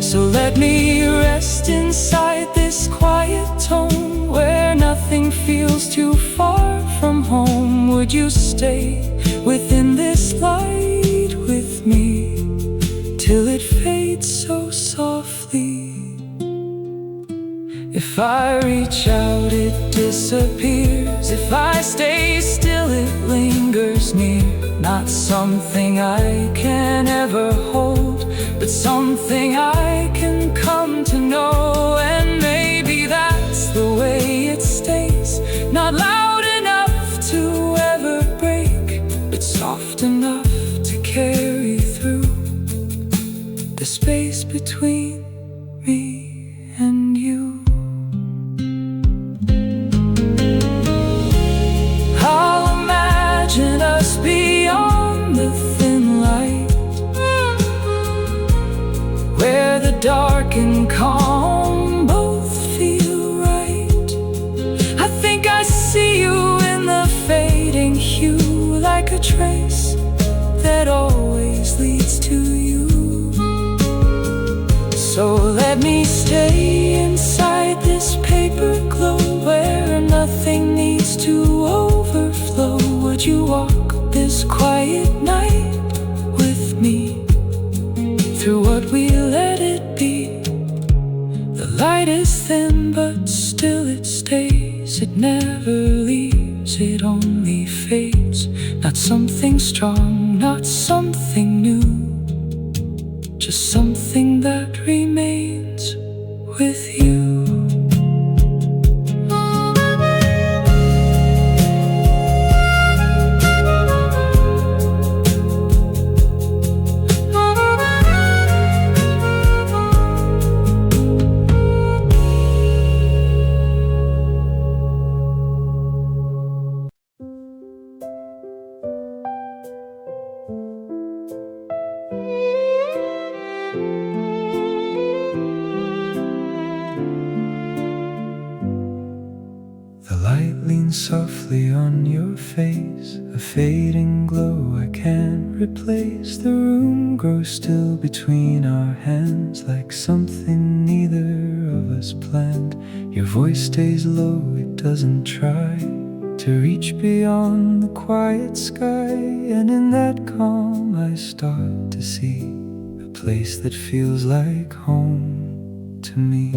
So let me rest inside this quiet tone, where nothing feels too far from home. Would you stay within this light with me till it fades so softly? If I reach out, it disappears. If I stay still, it lingers near. Not something I can ever hold, but something I can come to know. And maybe that's the way it stays. Not loud enough to ever break, but soft enough to carry through the space between me and you. Imagine us beyond the thin light, where the dark and calm both feel right. I think I see you in the fading hue, like a trace that always leads to you. So let me stay inside this paper glow, where nothing needs to overflow. Would you walk this quiet night with me through what we let it be? The light is thin, but still it stays. It never leaves, it only fades. Not something strong, not something new, just something that remains with you. Softly on your face, a fading glow I can't replace. The room grows still between our hands, like something neither of us planned. Your voice stays low, it doesn't try to reach beyond the quiet sky. And in that calm I start to see a place that feels like home to me.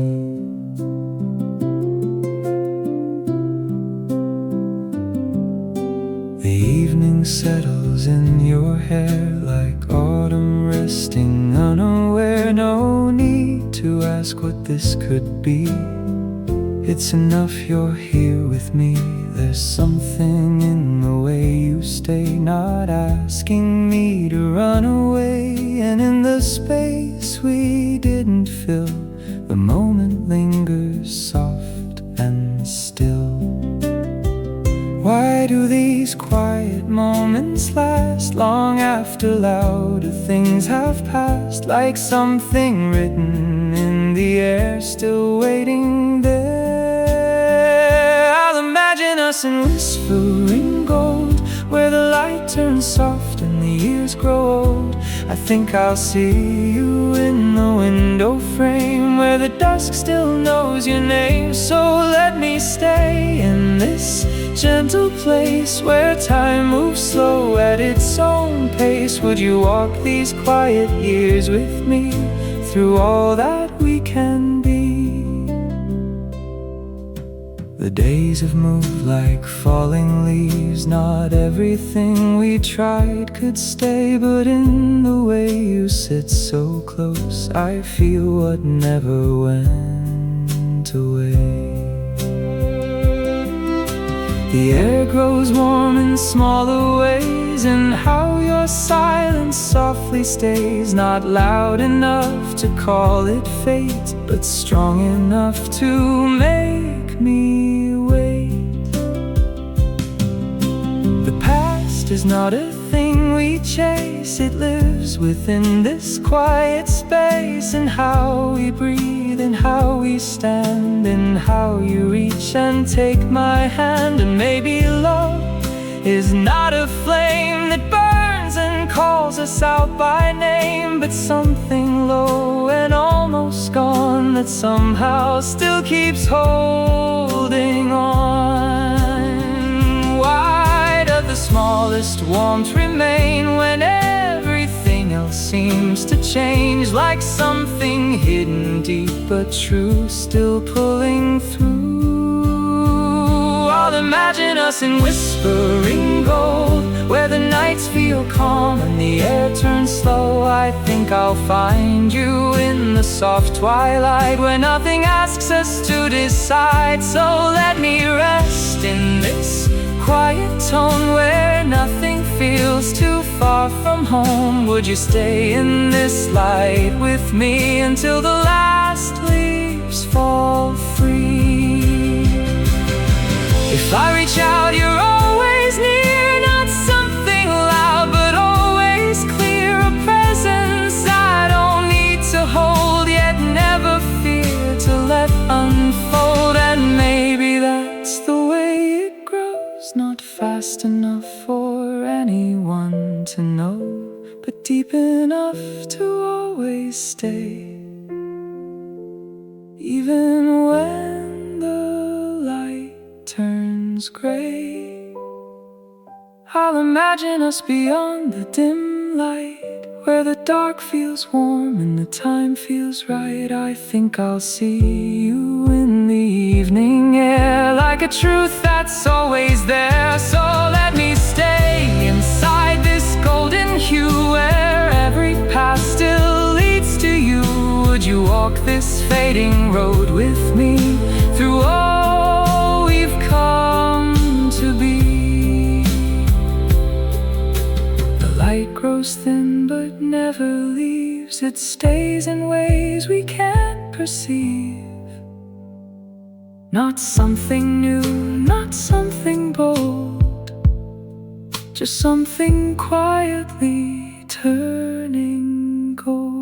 The evening settles in your hair like autumn resting unaware. No need to ask what this could be. It's enough you're here with me. There's something in the way you stay, not asking me to run away. And in the space we didn't fill, the moment lingers soft and still. Why do these quiet moments last long after louder things have passed? Like something written in the air, still waiting there. I'll imagine us in whispering gold, where the light turns soft and the years grow old. I think I'll see you in the window frame, where the dusk still knows your name. So let me stay in this gentle place, where time moves slow at its own pace. Would you walk these quiet years with me, through all that we can be? The days have moved like falling leaves. Not everything we tried could stay, but in the way you sit so close, I feel what never went away. The air grows warm in smaller ways, and how your silence softly stays. Not loud enough to call it fate, but strong enough to make me wait. The past is not a thing we chase, it lives within this quiet space. And how we breathe, and how we stand, and how you reach and take my hand. And maybe love is not a flame that burns and calls us out by name, but something low and almost gone that somehow still keeps holding on. Why does the smallest warmth remain when everything else seems to change? Like something hidden deep but true, still pulling through. I'll imagine us in whispering gold, where the nights feel calm and the air turns slow. I think I'll find you in the soft twilight, where nothing asks us to decide. So let me rest in this quiet tone, where nothing feels too far from home. Would you stay in this light with me until the last leaves fall free? If I reach out, you're always near. Not something loud, but always clear. A presence I don't need to hold, yet never fear to let unfold. And maybe that's the way it grows. Not fast enough for anyone to know, but deep enough to always stay. Even when the light turns gray, I'll imagine us beyond the dim light, where the dark feels warm and the time feels right. I think I'll see you in the evening air, like a truth that's always there. So let me stay inside this golden hue, where every path still leads to you. Would you walk this fading road with me, through all we've come to be? The light grows thin but never leaves. It stays in ways we can't perceive. Not something new, not something bold, just something quietly turning gold.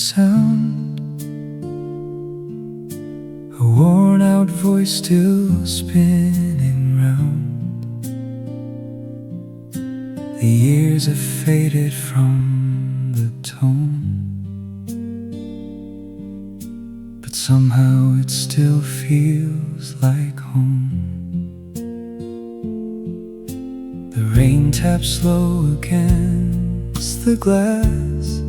sound, a worn out voice still spinning round. The years have faded from the tone, but somehow it still feels like home. The rain taps low against the glass,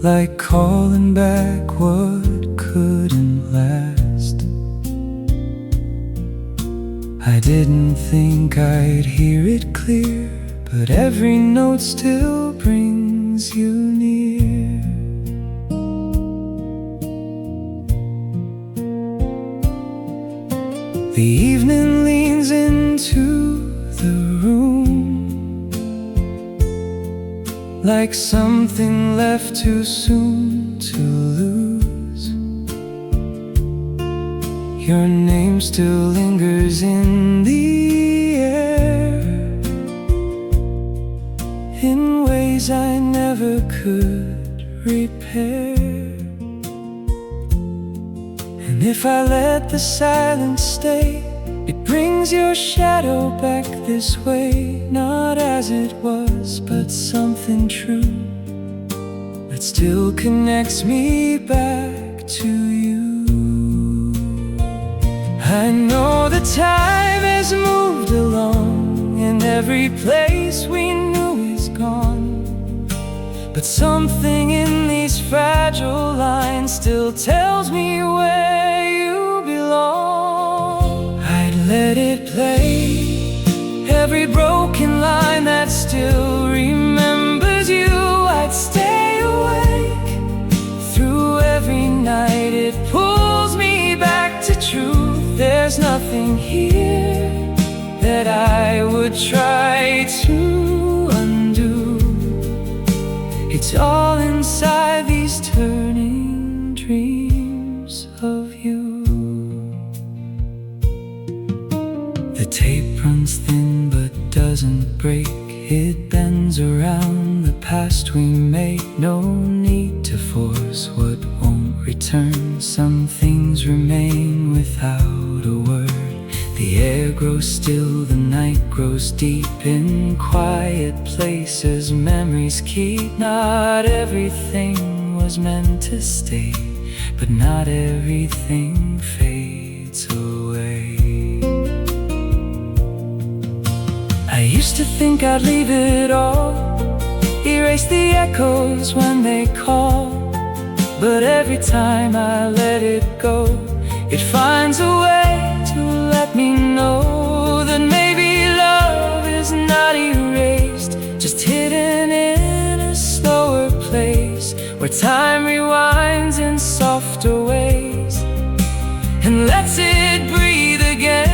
like calling back what couldn't last. I didn't think I'd hear it clear, but every note still brings you near. The evening leans into the room, like something left too soon to lose. Your name still lingers in the air, in ways I never could repair. And if I let the silence stay, it brings your shadow back this way. Not as it was, but something true that still connects me back to you. I know the time has moved along, and every place we knew is gone, but something in these fragile lines still tells me where you belong. I'd let it play, every broken line that still remembers you. I'd stay awake through every night. It pulls me back to truth. There's nothing here that I would try to undo. It's all inside these turning dreams of you. The tape runs thin but doesn't break. It bends around the past we made. No need to force what won't return. Some things remain without a word. The air grows still, the night grows deep. In quiet places memories keep. Not everything was meant to stay, but not everything fades away. I used to think I'd leave it all, erase the echoes when they call, but every time I let it go, it finds a way to let me know that maybe love is not erased, just hidden in a slower place, where time rewinds in softer ways and lets it breathe again.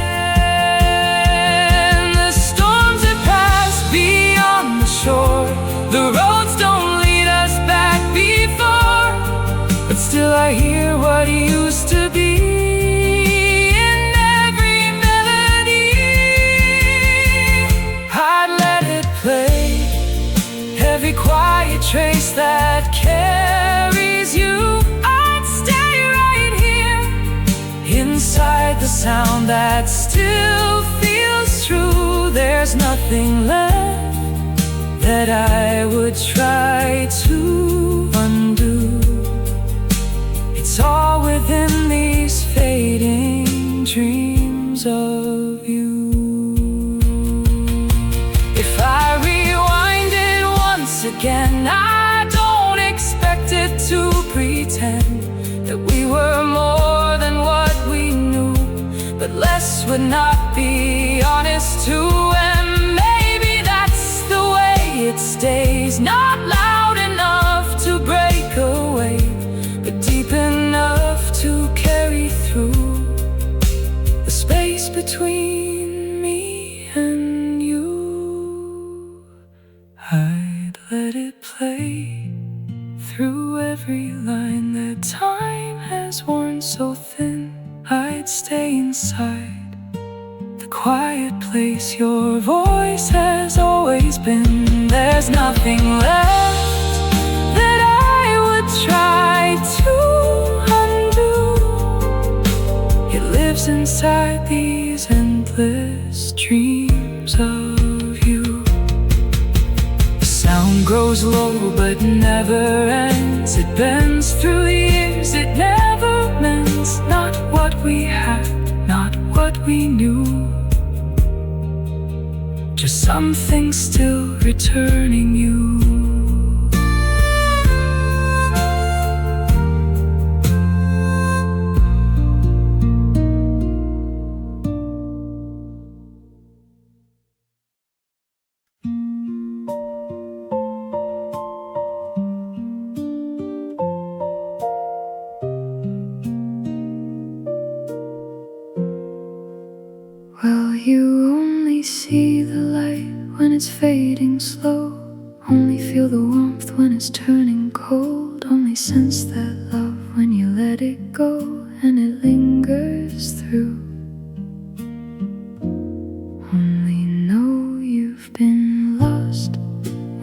The storms have passed beyond the shore, the roads don't lead us back before, but still I hear what used to be in every melody. I'd let it play, every quiet trace that carries you. I'd stay right here, inside the sound that still feels true. There's nothing left that I would try to undo. It's all within these fading dreams of you. If I rewind it once again, I don't expect it to pretend that we were more than what we knew, but less would not be honest too. And maybe that's the way it stays, not loud enough to break away, but deep enough to carry through the space between me and you. I'd let it play through every line that time has worn so thin. I'd stay inside the quiet place your voice has always been. There's nothing left that inside these endless dreams of you. The sound grows low but never ends. It bends through the years, it never mends. Not what we had, not what we knew, just something still returning you. Well, you only see the light when it's fading slow, only feel the warmth when it's turning cold, only sense that love when you let it go and it lingers through. Only know you've been lost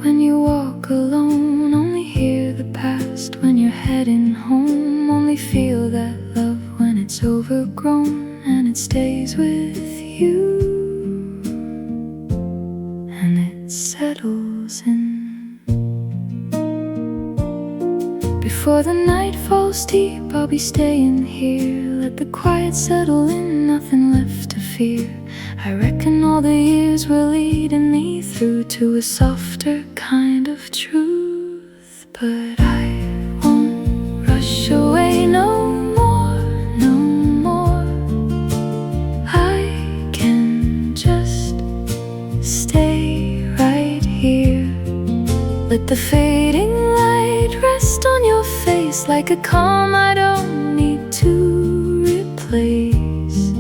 when you walk alone, only hear the past when you're heading home, only feel that love when it's overgrown and it stays with you, and it settles in. Before the night falls deep, I'll be staying here. Let the quiet settle in, nothing left to fear. I reckon all the years were leading me through to a softer kind of truth. But I won't rush away no more, no more. I can just stay right here. Let the fading light rest on your face like a calm I don't need to replace.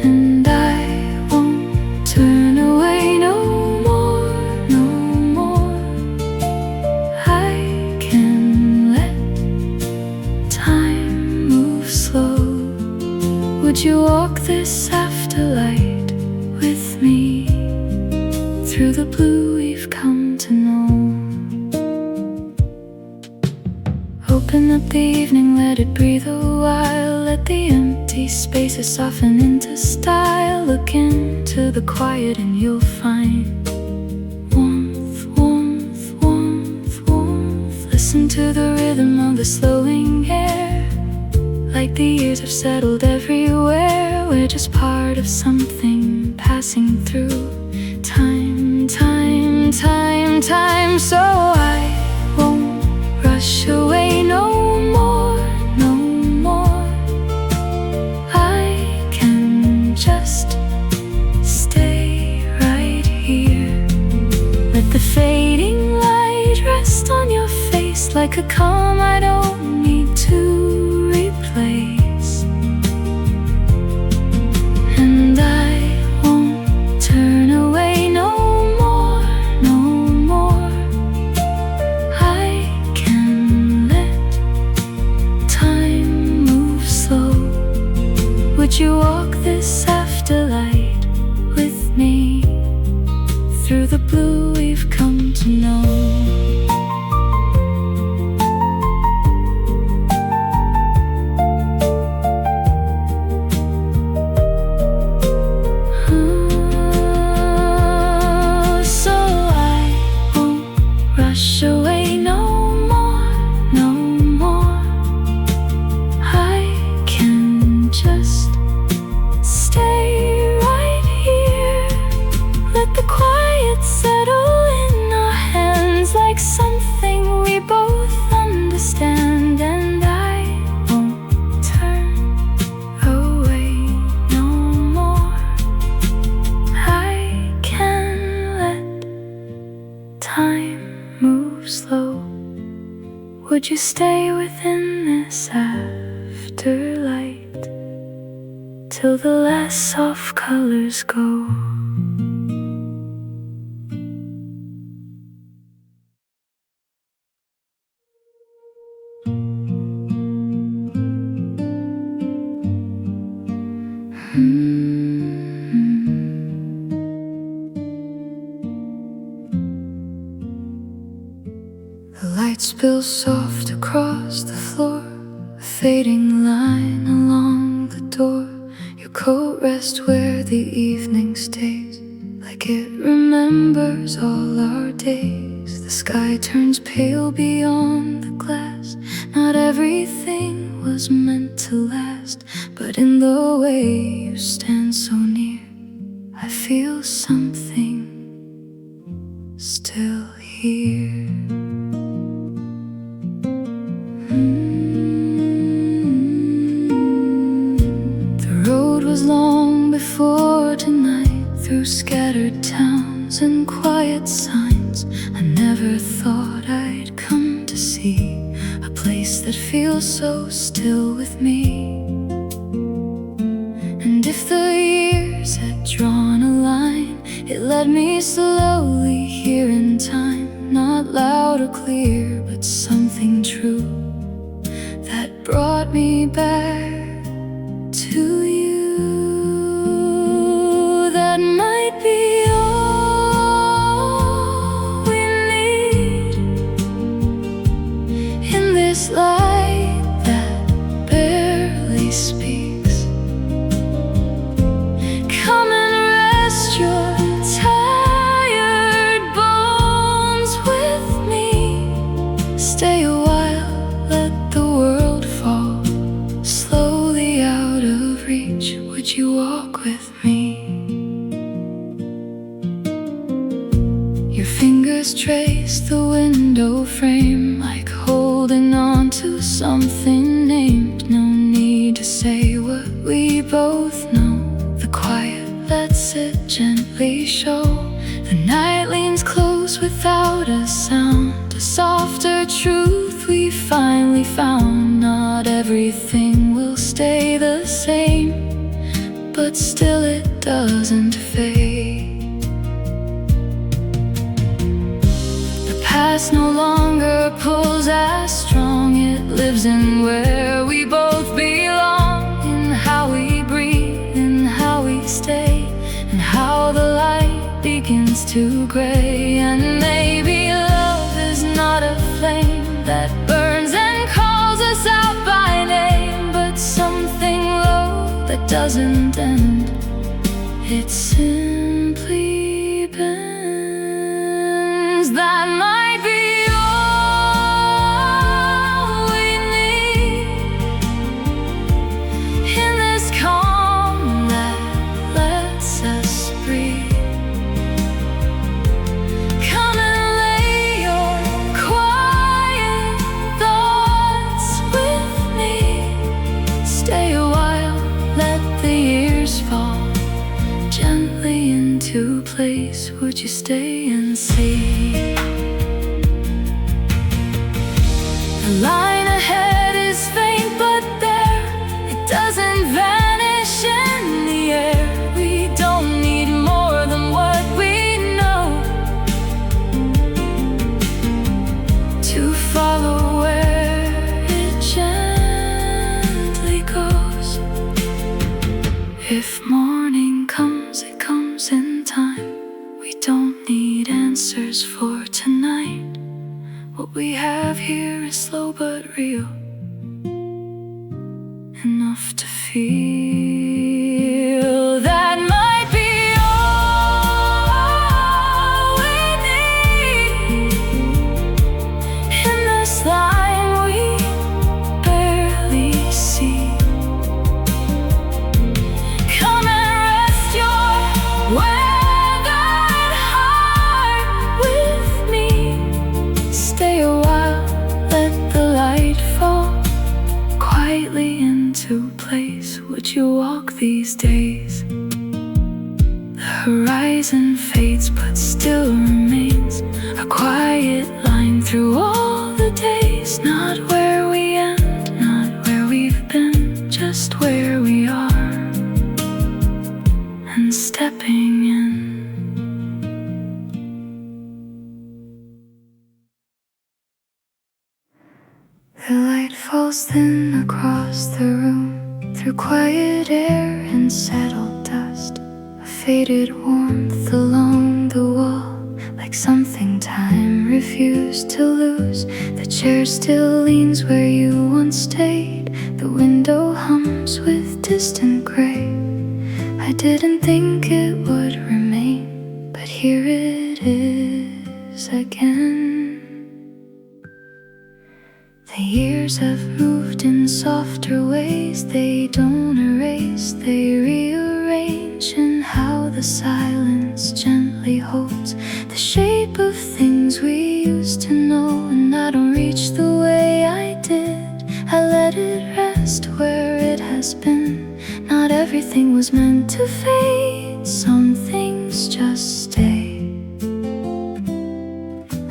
And I won't turn away no more, no more. I can let time move slow. Would you walk this afterlight with me through the blue we've come to know? Open up the evening, let it breathe a while. Let the empty spaces soften into style. Look into the quiet and you'll find warmth, warmth, warmth, warmth. Listen to the rhythm of the slowing air. Like the years have settled everywhere, we're just part of something passing through time, time, time, time. So I won't rush away no more, no more. I can just stay right here. Let the fading light rest on your face like a calm I don't need to replace. And I won't turn away no more, no more. I can let time move slow. Would you walk this afterlight with me through the blue we've come to know? Rush away no more, no more. I can just stay right here. Let the quiet settle in our hands like something we both understand. And I won't turn away no more. I can let time move slow. Would you stay within this afterlight till the last soft colors go? The light spills soft across the floor, a fading line along along the door. Your coat rests where the evening stays, like it remembers all our days. The sky turns pale beyond the glass. Not everything was meant to last, but in the way you stand so near, I feel something still here. The road was long before tonight, through scattered towns and quiet signs. I never thought I'd come to see a place that feels so still with me. And if the years had drawn a line, it led me slowly here in time. Not loud or clear, but something true that brought me back to you. That might be all we need in this light that barely speaks. Come and rest your tired bones with me. Stay a while, let the world fall slowly out of reach. Would you walk with me? Your fingers trace the window frame, like holding on to something named. No need to say what we both know. The quiet lets it gently show. The night leans close without a sound, a softer truth we finally found. Not everything will stay the same, but still it doesn't fade. The past no longer pulls as strong. It lives in where we both belong, in how we breathe, in how we stay, and how the light begins to gray. And maybe love is not a flame that burns and calls us out by name, but something low that doesn't end. It simply bends. That might be all we need in this calm that lets us breathe. Come and lay your quiet thoughts with me. Stay a while, let the years fall gently into place. Would you stay and see? The line ahead is faint, but there, it doesn't vanish in the air. We don't need more than what we know to follow where it gently goes. If morning comes, it comes in time. We don't need answers for tonight. What we have here is slow but real, enough to feel. That might be all we need in this line we barely see. Come and rest your weathered heart with me. Stay a while, let the light fall quietly into place. Would you walk these days? The horizon fades but still remains a quiet line through all the days. Not where we end, not where we've been, just where we are and stepping in. The light falls thin across the room, through quiet air and settled dust. A faded warmth along the wall, like something time refused to lose. The chair still leans where you once stayed. The window hums with distant gray. I didn't think it would remain, but here it is again. The years have moved in softer ways. They don't erase, they rearrange in how the silence gently holds the shape of things we used to know. And I don't reach the way I did, I let it rest where it has been. Not everything was meant to fade, some things just stay.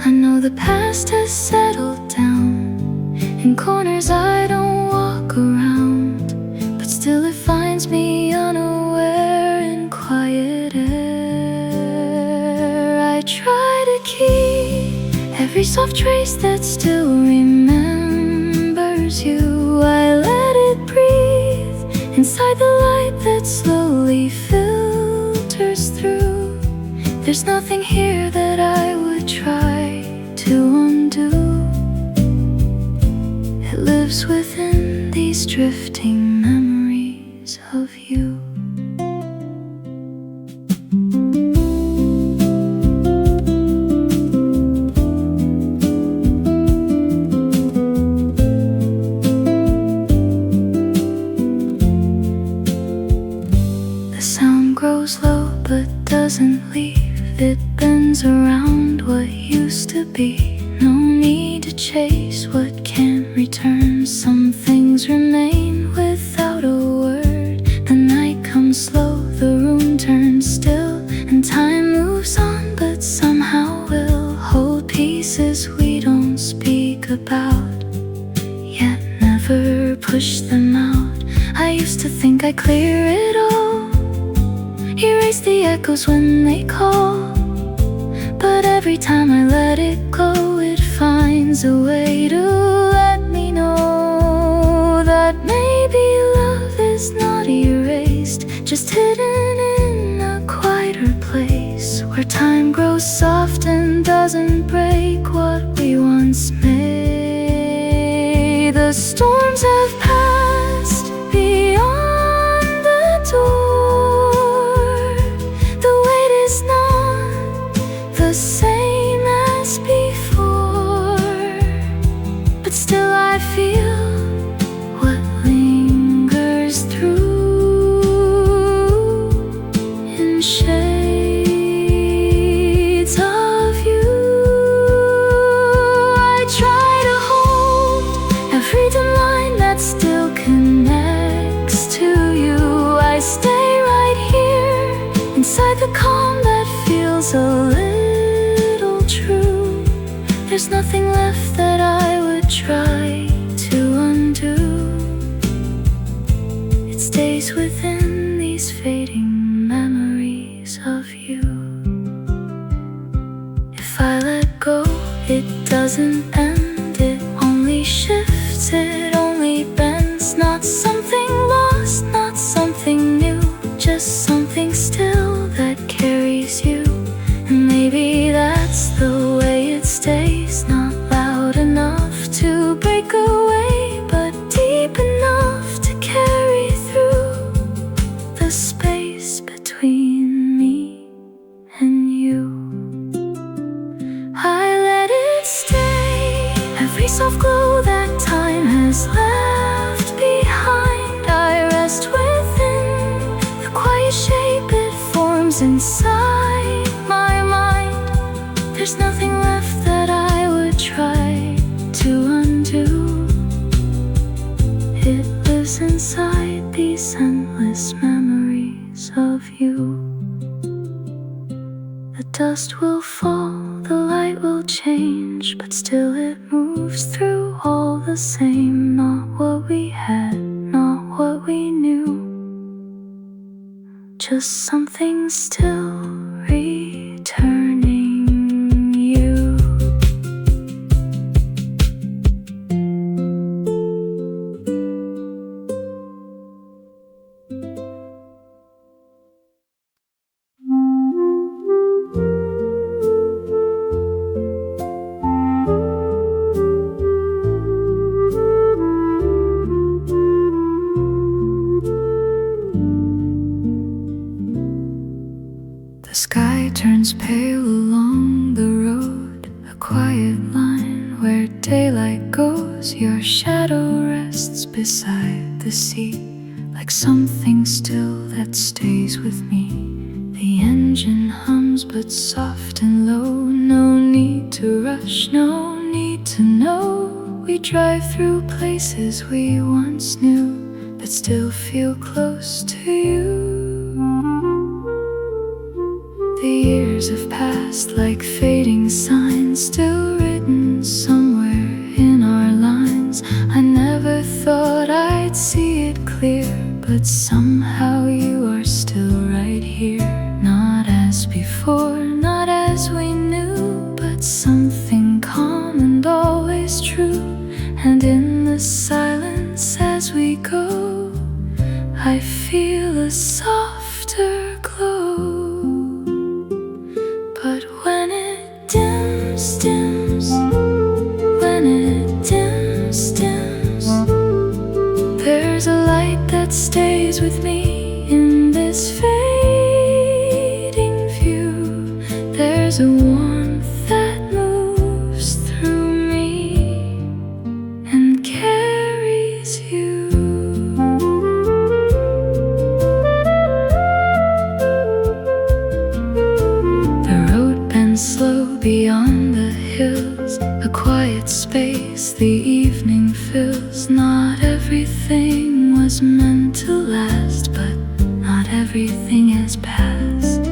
I know the past has settled down in corners I don't walk around, but still it finds me unaware in quiet air. I try to keep every soft trace that still remembers you. I let it breathe inside the light that slowly filters through. There's nothing here that I would try to undo. It lives within these drifting memories of you. The sound grows low but doesn't leave. It bends around what used to be. No need to chase what can't return. Some things remain without a word. The night comes slow, the room turns still, and time moves on, but somehow we'll hold pieces we don't speak about, yet never push them out. I used to think I'd clear it all, erase the echoes when they call, but every time I let it go, it finds a way to let me know that maybe love is not erased, just hidden in a quieter place, where time grows soft and doesn't break what we once made. The storms have passed beyond the door. The weight is not the same as before, but still I feel what lingers through in shades of you. I try to hold every dim line that still connects to you. I stay right here inside the calm that feels a little true. There's nothing left that I would try to undo. It stays within these fading memories of you. If I let go, it doesn't end, it only shifts, it only bends. Not something lost, not something new, just something still that carries you. And maybe that's the way it stays, not loud enough to break away, but deep enough to carry through the space between me and you. I let it stay, every soft glow that time has left behind. I rest within the quiet shape it forms inside my mind. There's nothing left that I would try to undo. It lives inside these endless memories of you. The dust will fall, the light will change, but still it moves through all the same. Not what we had, not what we knew, just something still returning you. sky turns pale along the road, a quiet line where daylight goes. Your shadow rests beside the seat, like something still that stays with me. The engine hums but soft and low. No need to rush, no need to know. We drive through places we once knew, but still feel close to you. The years have passed like fading signs, still written somewhere in our lines. I never thought I'd see it clear, but somehow you are still right here. Not as before, not as we knew, but something calm and always true. And in the silence as we go, I feel a softer glow. But when it dims, dims, when it dims, dims, there's a light that stays with me in this fading view. There's a warmth that moves through me and carries you. The road bends slow beyond the hills, a quiet space the evening fills. Not everything was meant to last, but not everything is past.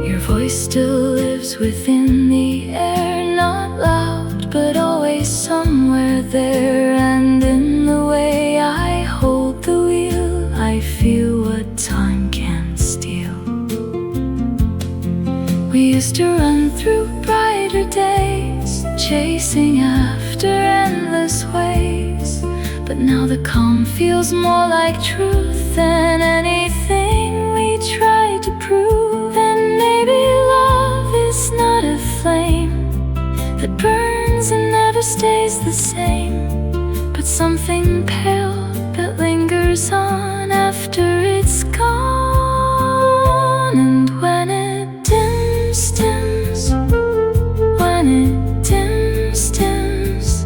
Your voice still lives within the air, not loud, but always somewhere there. And in the way I hold the wheel, I feel what time can steal. We used to run through brighter days, chasing after endless ways. But now the calm feels more like truth than anything we tried to prove. And maybe love is not a flame that burns and never stays the same, but something pale that lingers on after it's gone. And when it dims, dims, when it dims, dims,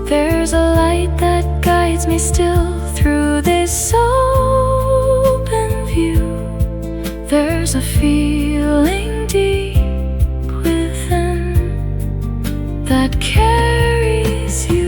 there's a light that guides me still through this open view. There's a feeling deep within that carries you.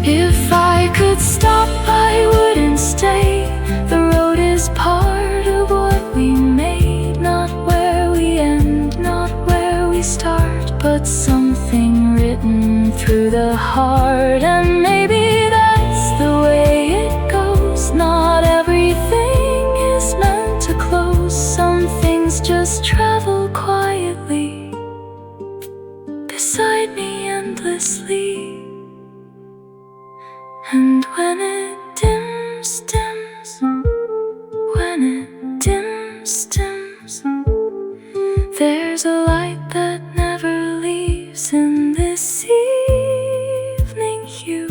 If I could stop, I wouldn't stay. The road is part of what we made, not where we end, not where we start, but something written through the heart. And maybe that's the way it goes. Not everything is meant to close. Some things just travel quietly beside me endlessly. And when it dims, dims, when it dims, dims, there's a light that never leaves in this evening hue.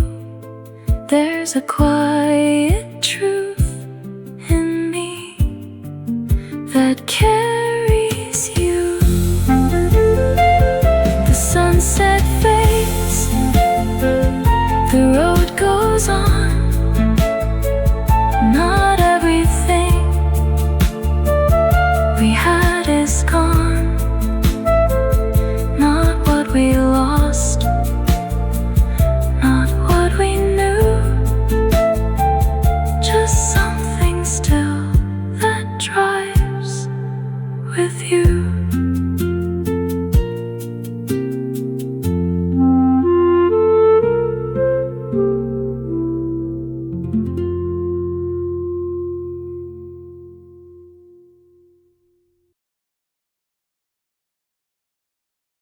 There's a quiet truth in me that carries you. The sunset fades, the road goes on. Not everything we had is gone, not what we lost, not what we knew, just something still that drives with you.